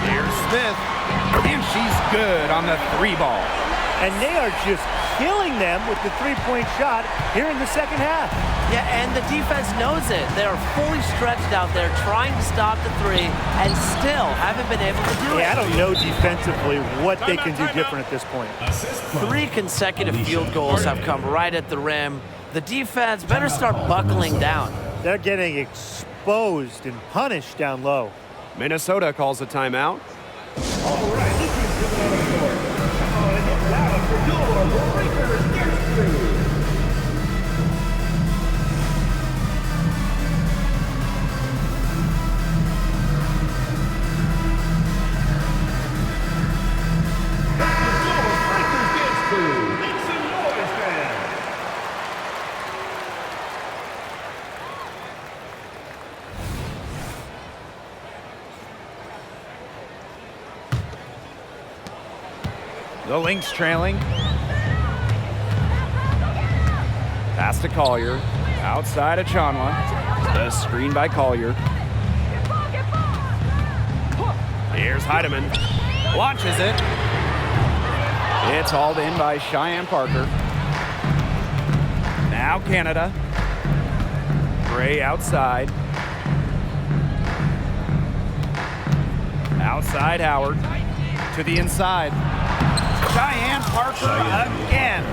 Speaker 1: Here's Smith, and she's good on the 3 ball.
Speaker 2: And they are just killing them with the 3-point shot here in the second half.
Speaker 3: Yeah, and the defense knows it. They are fully stretched out there trying to stop the 3 and still haven't been able to do it.
Speaker 2: Yeah, I don't know defensively what they can do different at this point.
Speaker 3: 3 consecutive field goals have come right at the rim. The defense better start buckling down.
Speaker 2: They're getting exposed and punished down low.
Speaker 1: Minnesota calls a timeout. The Lynx trailing. Pass to Collier. Outside of Chanwa. The screen by Collier. Here's Heidemann. Launches it. It's hauled in by Cheyenne Parker. Now Canada. Gray outside. Outside Howard. To the inside. Cheyenne Parker again.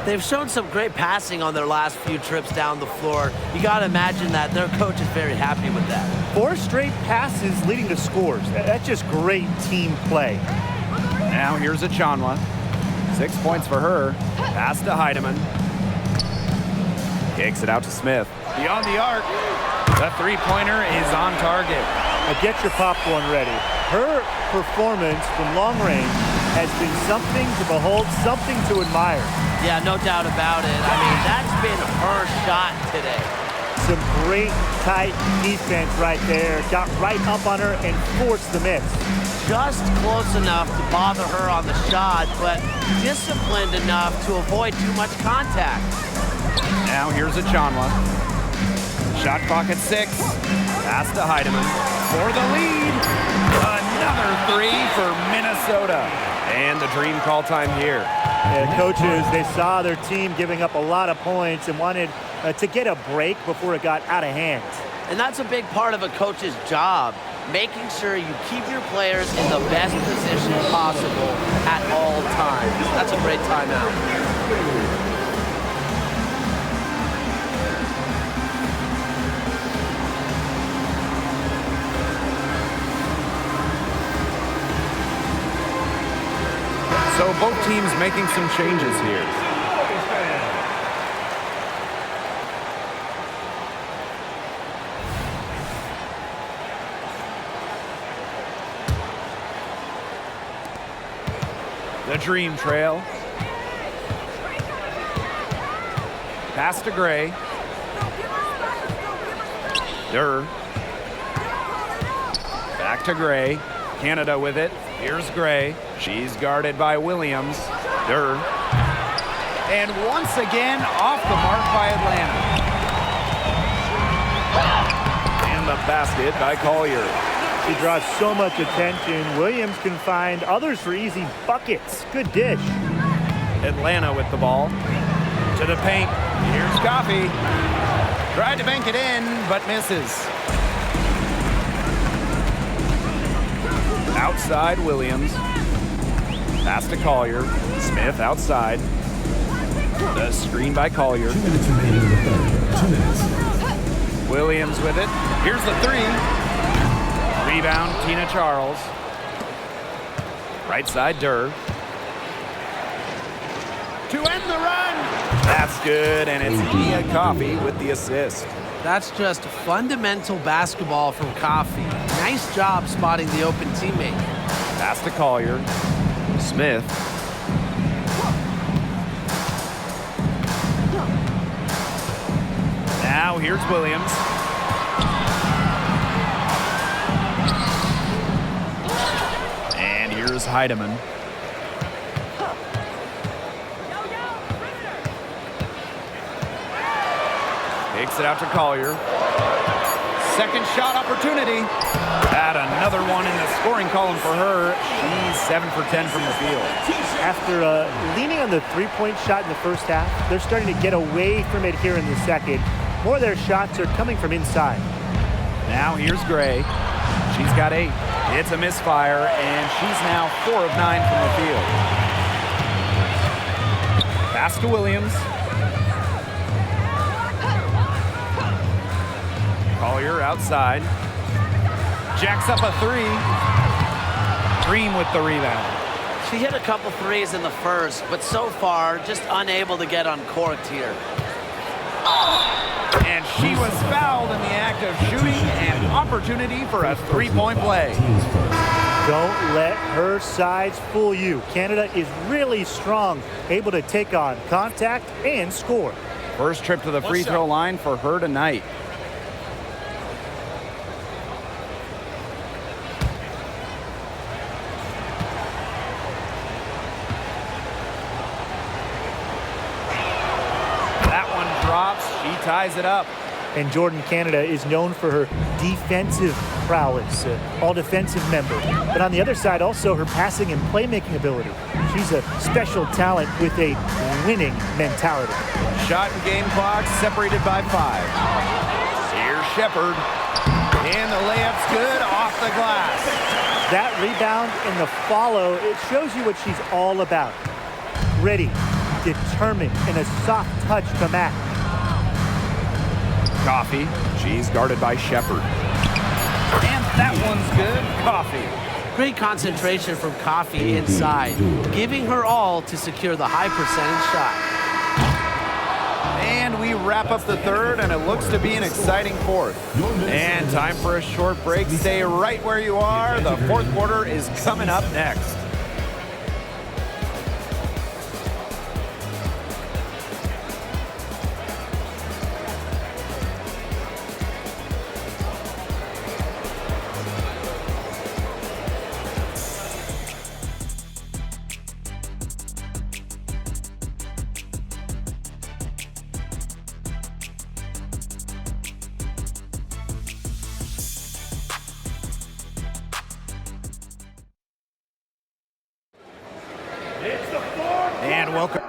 Speaker 3: They've shown some great passing on their last few trips down the floor. You got to imagine that their coach is very happy with that.
Speaker 2: 4 straight passes leading to scores. That's just great team play.
Speaker 1: Now here's a Chanwa. 6 points for her. Pass to Heidemann. Kicks it out to Smith. Beyond the arc. The 3-pointer is on target.
Speaker 2: Now get your popcorn ready. Her performance from long range has been something to behold, something to admire.
Speaker 3: Yeah, no doubt about it. I mean, that's been her shot today.
Speaker 2: Some great tight defense right there. Got right up on her and forced the miss.
Speaker 3: Just close enough to bother her on the shot, but disciplined enough to avoid too much contact.
Speaker 1: Now here's a Chanwa. Shot clock at 6. Pass to Heidemann for the lead. Another 3 for Minnesota. And the dream call time here.
Speaker 2: Yeah, coaches, they saw their team giving up a lot of points and wanted to get a break before it got out of hand.
Speaker 3: And that's a big part of a coach's job, making sure you keep your players in the best position possible at all times. That's a great timeout.
Speaker 1: So both teams making some changes here. The Dream Trail. Pass to Gray. Durr. Back to Gray. Canada with it. Here's Gray. She's guarded by Williams. Durr. And once again, off the mark by Atlanta. And the basket by Collier.
Speaker 2: She draws so much attention. Williams can find others for easy buckets. Good dish.
Speaker 1: Atlanta with the ball. To the paint. Here's Coffee. Tried to bank it in, but misses. Outside Williams. Pass to Collier. Smith outside. The screen by Collier.
Speaker 4: 2 minutes remaining in the third. 2 minutes.
Speaker 1: Williams with it. Here's the three. Rebound, Tina Charles. Right side, Durr. To end the run. That's good, and it's Nia Coffee with the assist.
Speaker 5: That's just fundamental basketball from Coffee. Nice job spotting the open teammate.
Speaker 1: Pass to Collier. Smith. Now here's Williams. And here's Heidemann. Takes it out to Collier. Second shot opportunity. Add another one in the scoring column for her. She's 7 for 10 from the field.
Speaker 2: After leaning on the three-point shot in the first half, they're starting to get away from it here in the second. More of their shots are coming from inside.
Speaker 1: Now here's Gray. She's got 8. It's a misfire, and she's now 4 of 9 from the field. Pass to Williams. Collier outside. Jacks up a 3. Green with the rebound.
Speaker 3: She hit a couple threes in the first, but so far just unable to get uncorked here.
Speaker 1: And she was fouled in the act of shooting, an opportunity for a three-point play.
Speaker 2: Don't let her size fool you. Canada is really strong, able to take on contact and score.
Speaker 1: First trip to the free throw line for her tonight. That one drops. She ties it up.
Speaker 2: And Jordan, Canada is known for her defensive prowess, all defensive member. But on the other side, also her passing and playmaking ability. She's a special talent with a winning mentality.
Speaker 1: Shot and game clock separated by 5. Here's Shepard. And the layup's good off the glass.
Speaker 2: That rebound and the follow, it shows you what she's all about. Ready, determined, and a soft touch to match.
Speaker 1: Coffee. She's guarded by Shepard. And that one's good. Coffee.
Speaker 5: Great concentration from Coffee inside, giving her all to secure the high percentage shot.
Speaker 1: And we wrap up the third, and it looks to be an exciting fourth. And time for a short break. Stay right where you are. The fourth quarter is coming up next. And welcome.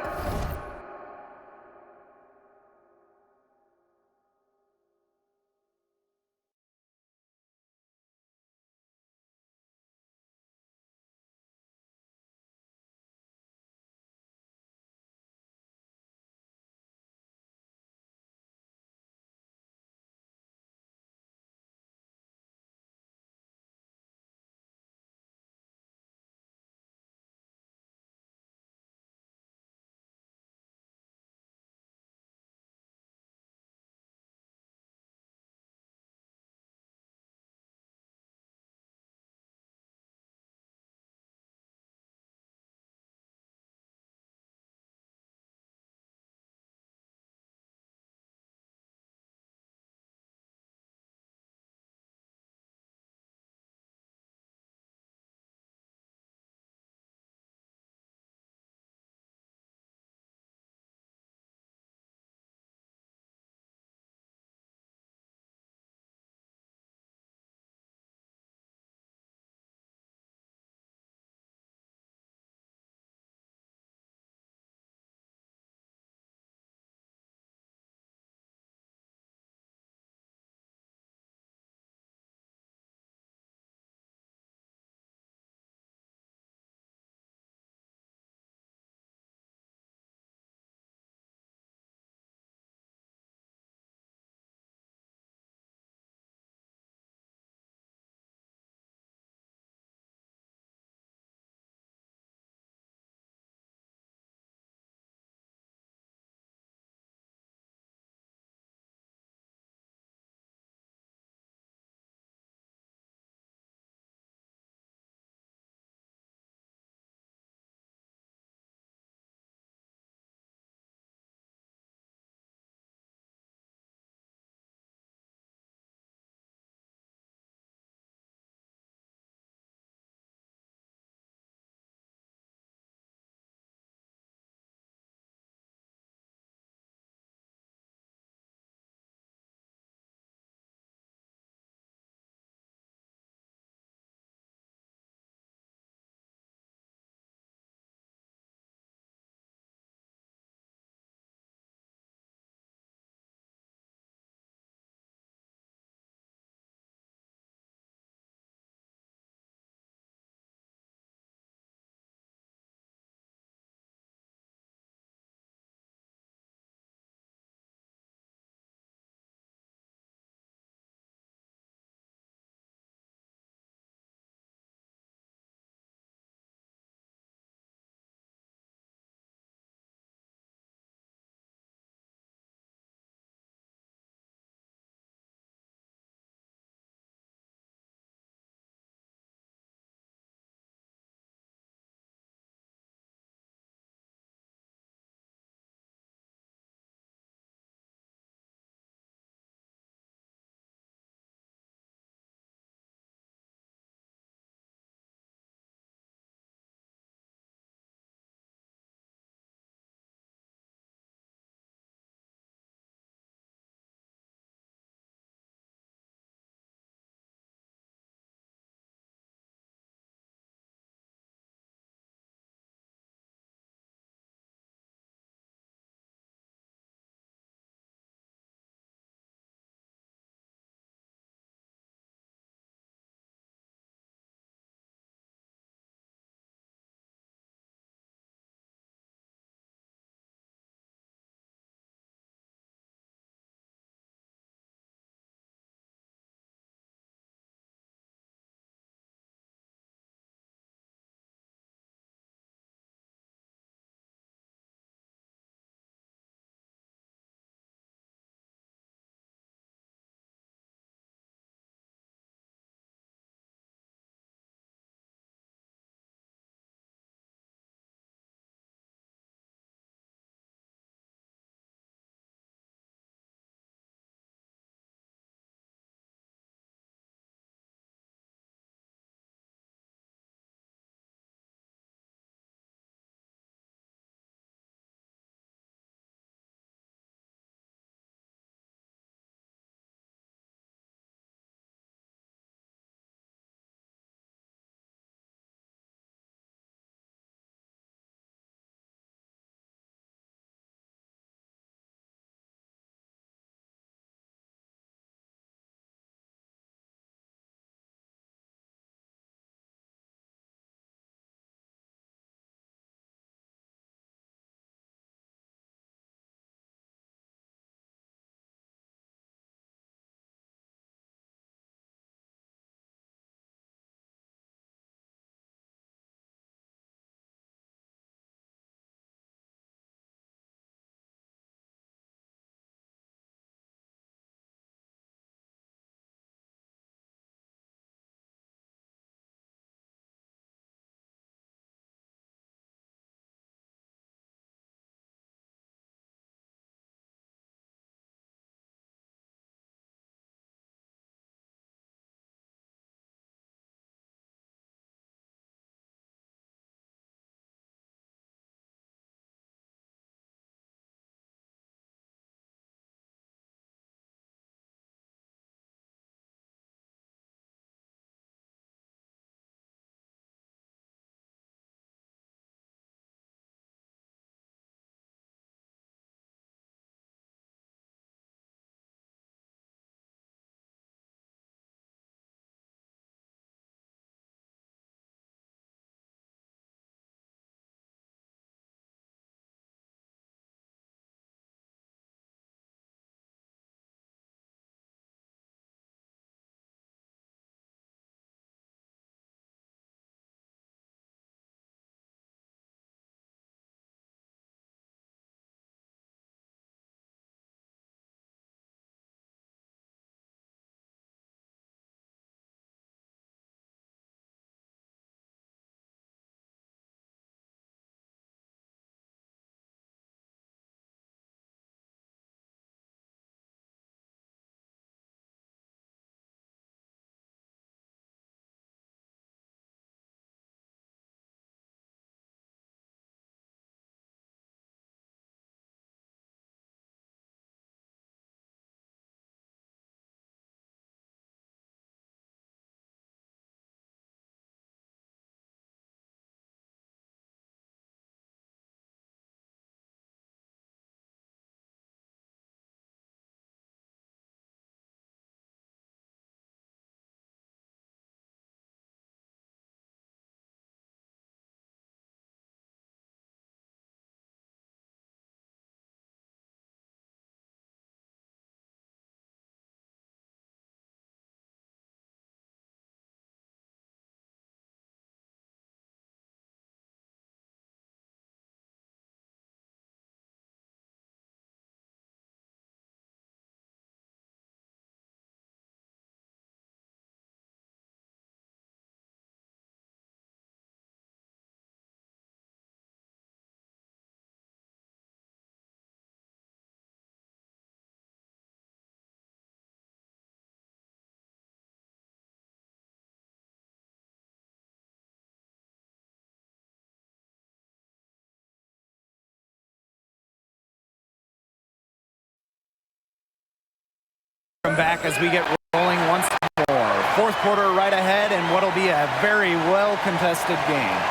Speaker 1: back as we get rolling once more. Fourth quarter right ahead, and what'll be a very well-contested game.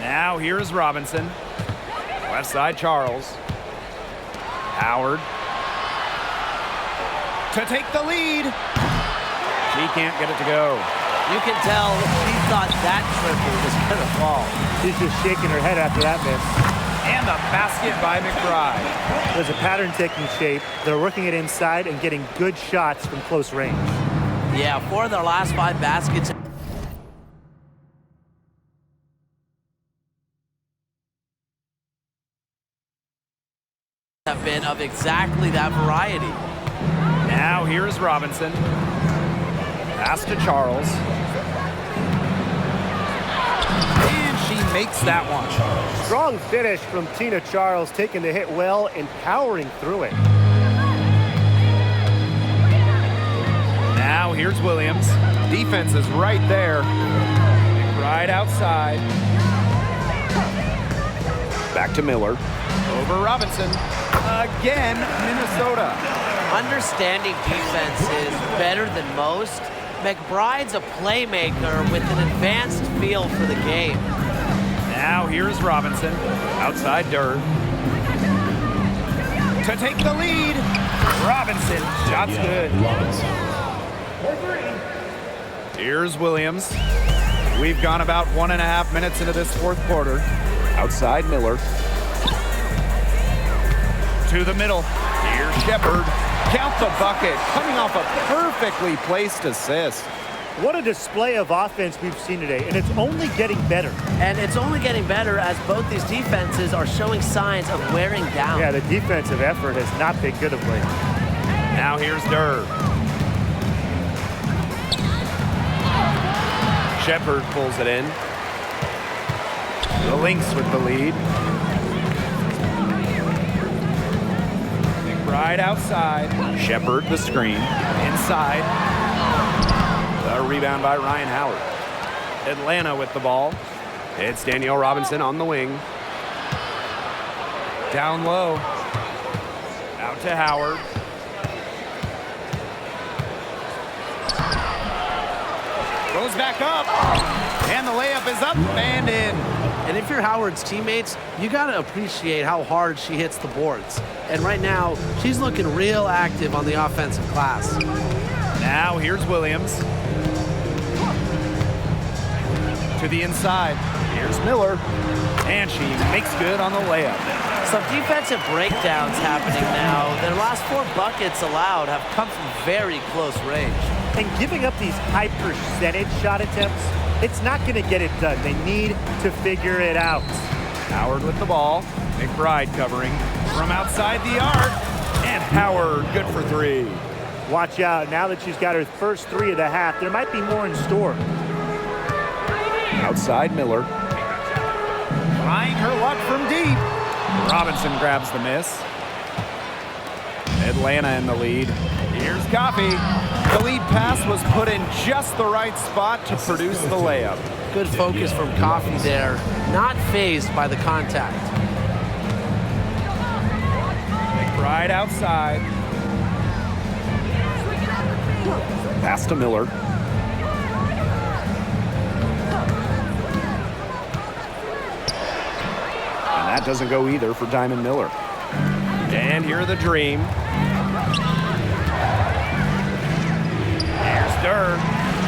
Speaker 1: Now here's Robinson. Left side, Charles. Howard. To take the lead. She can't get it to go.
Speaker 3: You can tell he thought that triple was going to fall.
Speaker 2: She's just shaking her head after that miss.
Speaker 1: And the basket by McBride.
Speaker 2: There's a pattern taking shape. They're working it inside and getting good shots from close range.
Speaker 3: Yeah, 4 of their last 5 baskets have been of exactly that variety.
Speaker 1: Now here's Robinson. Pass to Charles. And she makes that one.
Speaker 2: Strong finish from Tina Charles, taking the hit well and powering through it.
Speaker 1: Now here's Williams. Defense is right there. Right outside. Back to Miller. Over Robinson. Again, Minnesota.
Speaker 3: Understanding defense is better than most. McBride's a playmaker with an advanced feel for the game.
Speaker 1: Now here's Robinson. Outside Durr. To take the lead. Robinson. Shot's good. Here's Williams. We've gone about 1.5 minutes into this fourth quarter. Outside Miller. To the middle. Here's Shepard. Count the bucket. Coming off a perfectly placed assist.
Speaker 2: What a display of offense we've seen today, and it's only getting better.
Speaker 3: And it's only getting better as both these defenses are showing signs of wearing down.
Speaker 2: Yeah, the defensive effort has not been good of late.
Speaker 1: Now here's Durr. Shepard pulls it in. The Lynx with the lead. Right outside. Shepard the screen. Inside. The rebound by Ryan Howard. Atlanta with the ball. It's Danielle Robinson on the wing. Down low. Out to Howard. Goes back up. And the layup is up and in.
Speaker 5: And if you're Howard's teammates, you got to appreciate how hard she hits the boards. And right now, she's looking real active on the offensive glass.
Speaker 1: Now here's Williams. To the inside. Here's Miller. And she makes good on the layup.
Speaker 3: Some defensive breakdowns happening now. Their last 4 buckets allowed have come from very close range.
Speaker 2: And giving up these high percentage shot attempts, it's not going to get it done. They need to figure it out.
Speaker 1: Howard with the ball. McBride covering from outside the arc. And Howard good for 3.
Speaker 2: Watch out. Now that she's got her first 3 of the half, there might be more in store.
Speaker 1: Outside Miller. Trying her luck from deep. Robinson grabs the miss. Atlanta in the lead. Here's Coffey. The lead pass was put in just the right spot to produce the layup.
Speaker 5: Good focus from Coffey there. Not fazed by the contact.
Speaker 1: McBride outside. Pass to Miller. And that doesn't go either for Diamond Miller. And here the Dream. Here's Durr.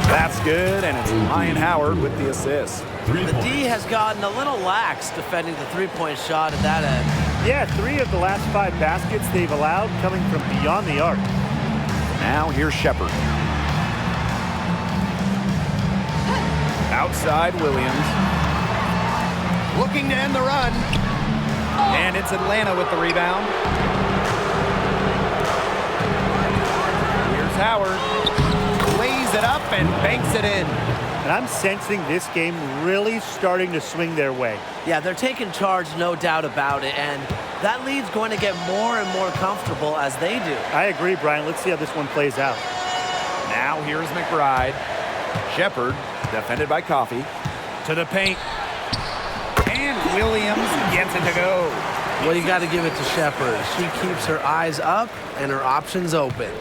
Speaker 1: That's good, and it's Ryan Howard with the assist.
Speaker 3: The D has gotten a little lax defending the three-point shot at that end.
Speaker 2: Yeah, 3 of the last 5 baskets they've allowed coming from beyond the arc.
Speaker 1: Now here's Shepard. Outside Williams. Looking to end the run. And it's Atlanta with the rebound. Here's Howard. Lays it up and banks it in.
Speaker 2: And I'm sensing this game really starting to swing their way.
Speaker 3: Yeah, they're taking charge, no doubt about it, and that lead's going to get more and more comfortable as they do.
Speaker 2: I agree, Brian. Let's see how this one plays out.
Speaker 1: Now here's McBride. Shepard, defended by Coffey. To the paint. Williams gets it to go.
Speaker 5: Well, you got to give it to Shepherd. She keeps her eyes up and her options open.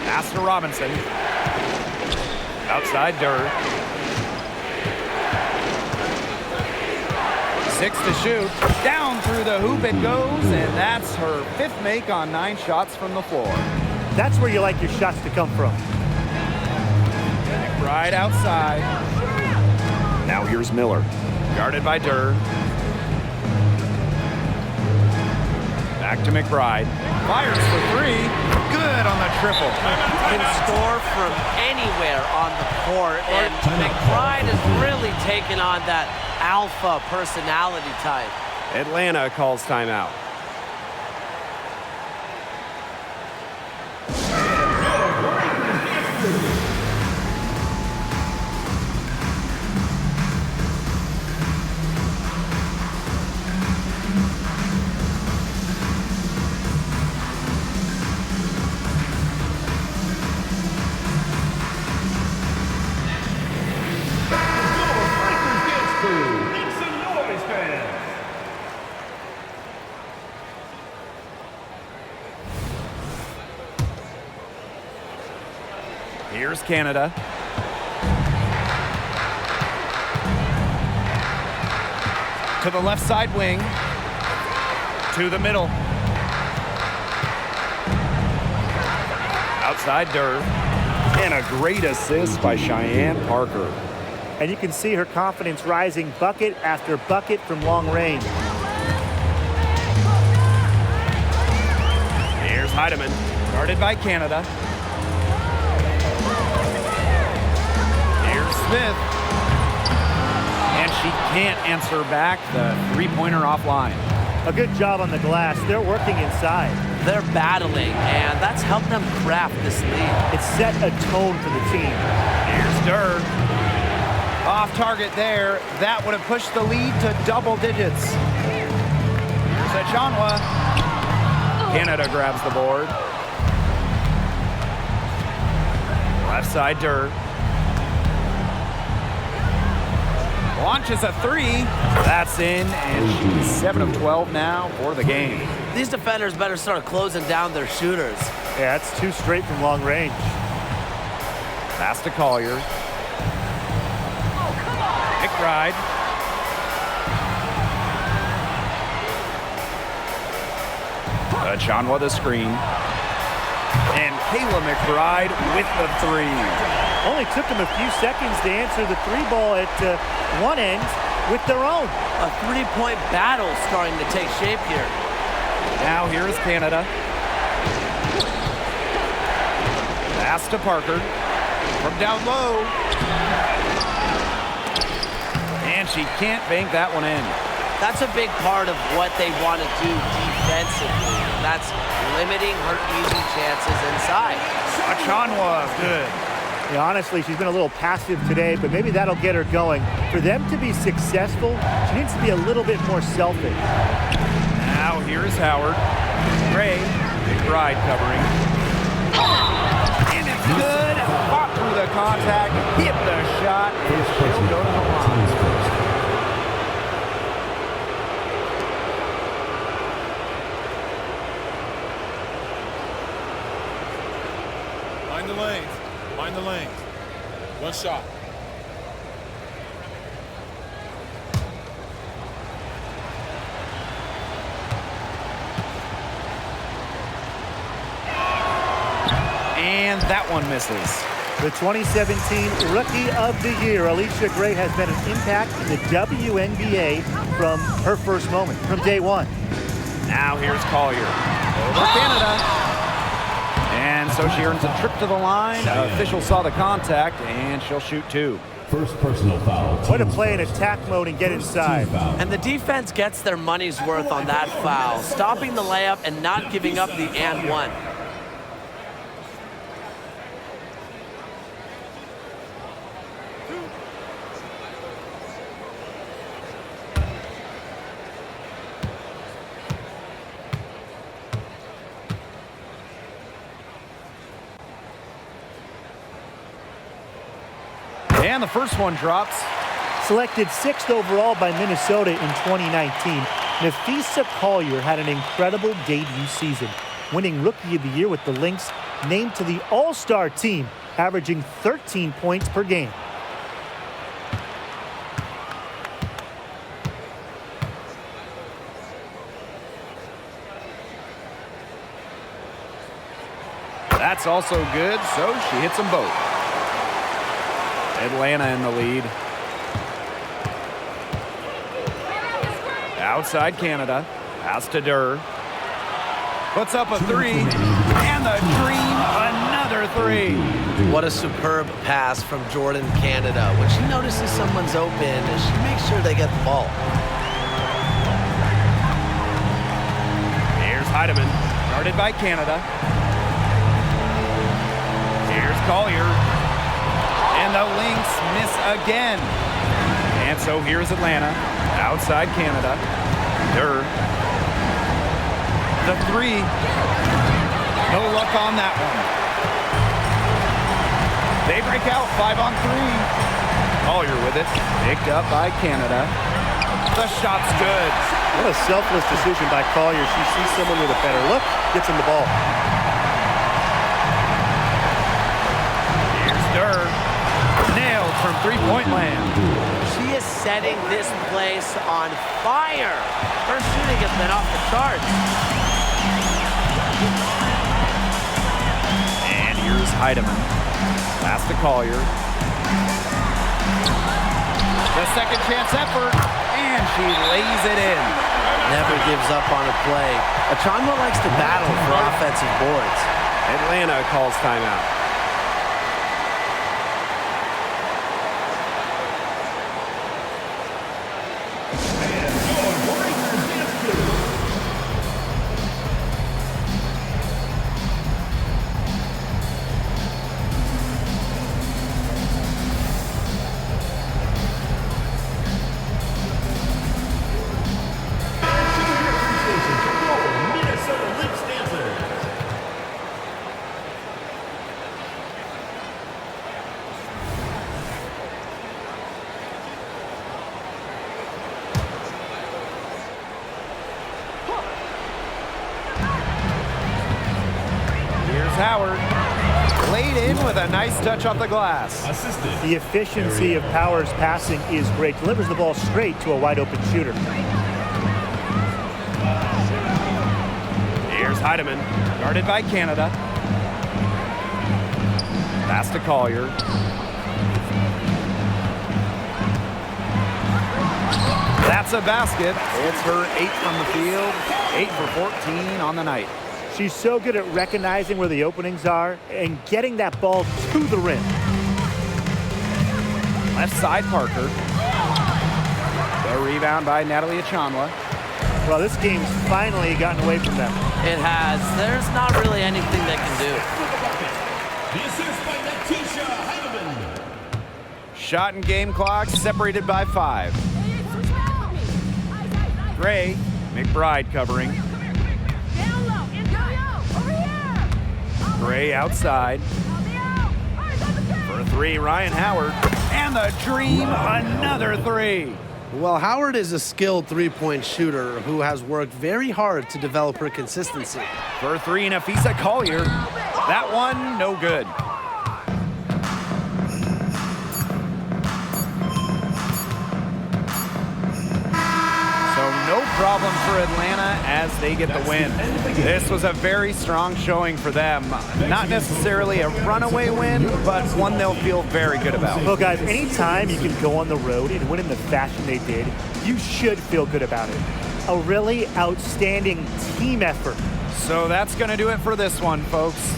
Speaker 1: Pass to Robinson. Outside Durr. 6 to shoot. Down through the hoop it goes, and that's her 5th make on 9 shots from the floor.
Speaker 2: That's where you like your shots to come from.
Speaker 1: McBride outside. Now here's Miller. Guarded by Durr. Back to McBride. Fires for 3. Good on the triple.
Speaker 3: Can score from anywhere on the court, and McBride has really taken on that alpha personality type.
Speaker 1: Atlanta calls timeout. Here's Canada. To the left side wing. To the middle. Outside Durr. And a great assist by Cheyenne Parker.
Speaker 2: And you can see her confidence rising bucket after bucket from long range.
Speaker 1: Here's Heidemann. Guarded by Canada. Smith, and she can't answer back the 3-pointer offline.
Speaker 2: A good job on the glass. They're working inside.
Speaker 3: They're battling, and that's helped them craft this lead.
Speaker 2: It set a tone for the team.
Speaker 1: Here's Durr. Off target there. That would have pushed the lead to double digits. Here's Achanwa. Canada grabs the board. Left side Durr. Launches a 3. That's in, and she's 7 of 12 now for the game.
Speaker 3: These defenders better start closing down their shooters.
Speaker 2: Yeah, that's 2 straight from long range.
Speaker 1: Pass to Collier. McBride. Achanwa the screen. And Kayla McBride with the 3.
Speaker 2: Only took them a few seconds to answer the 3-ball at one end with their own.
Speaker 3: A 3-point battle starting to take shape here.
Speaker 1: Now here is Canada. Pass to Parker. From down low. And she can't bank that one in.
Speaker 3: That's a big part of what they want to do defensively. That's limiting her easy chances inside.
Speaker 1: Achanwa, good.
Speaker 2: Yeah, honestly, she's been a little passive today, but maybe that'll get her going. For them to be successful, she needs to be a little bit more selfish.
Speaker 1: Now here is Howard. Gray, McBride covering. And it's good. Fought through the contact, hit the shot, and she'll go to the line.
Speaker 6: Find the lanes. Find the lanes. One shot.
Speaker 1: And that one misses.
Speaker 2: The 2017 Rookie of the Year, Alicia Gray, has been an impact in the WNBA from her first moment, from day one.
Speaker 1: Now here's Collier. Over Canada. And so she earns a trip to the line. Official saw the contact, and she'll shoot 2.
Speaker 4: First personal foul.
Speaker 2: Way to play in attack mode and get inside.
Speaker 3: And the defense gets their money's worth on that foul, stopping the layup and not giving up the and one.
Speaker 1: And the first one drops.
Speaker 2: Selected 6th overall by Minnesota in 2019, Nafisa Collier had an incredible debut season, winning Rookie of the Year with the Lynx, named to the All-Star team, averaging 13 points per game.
Speaker 1: That's also good, so she hits them both. Atlanta in the lead. Outside Canada. Pass to Durr. Puts up a three. And the Dream, another three.
Speaker 5: What a superb pass from Jordan Canada. When she notices someone's open, she makes sure they get the ball.
Speaker 1: Here's Heidemann, guarded by Canada. Here's Collier. And the Lynx miss again. And so here's Atlanta, outside Canada. Durr. The three. No luck on that one. They break out 5-on-3. Collier with it. Picked up by Canada. The shot's good.
Speaker 2: What a selfless decision by Collier. She sees someone with a better look, gets him the ball.
Speaker 1: Here's Durr. Nailed from three-point land.
Speaker 3: She is setting this place on fire. Her shooting has been off the charts.
Speaker 1: And here's Heidemann. Pass to Collier. The second chance effort, and she lays it in.
Speaker 5: Never gives up on a play. Achanwa likes to battle for offensive boards.
Speaker 1: Atlanta calls timeout. Howard laid in with a nice touch off the glass.
Speaker 2: The efficiency of Power's passing is great. Delivers the ball straight to a wide-open shooter.
Speaker 1: Here's Heidemann, guarded by Canada. Pass to Collier. That's a basket. It's her 8th from the field, 8 for 14 on the night.
Speaker 2: She's so good at recognizing where the openings are and getting that ball to the rim.
Speaker 1: Left side, Parker. The rebound by Natalie Achanwa.
Speaker 2: Well, this game's finally gotten away from them.
Speaker 3: It has. There's not really anything they can do.
Speaker 4: The assist by Natisha Heidemann.
Speaker 1: Shot and game clock separated by 5. Gray, McBride covering. Gray outside. For a three, Ryan Howard. And the Dream, another three.
Speaker 5: Well, Howard is a skilled three-point shooter who has worked very hard to develop her consistency.
Speaker 1: For a three, Nafisa Collier. That one, no good. So no problem for Atlanta as they get the win. This was a very strong showing for them. Not necessarily a runaway win, but one they'll feel very good about.
Speaker 2: Well, guys, anytime you can go on the road and win in the fashion they did, you should feel good about it. A really outstanding team effort.
Speaker 1: So that's going to do it for this one, folks.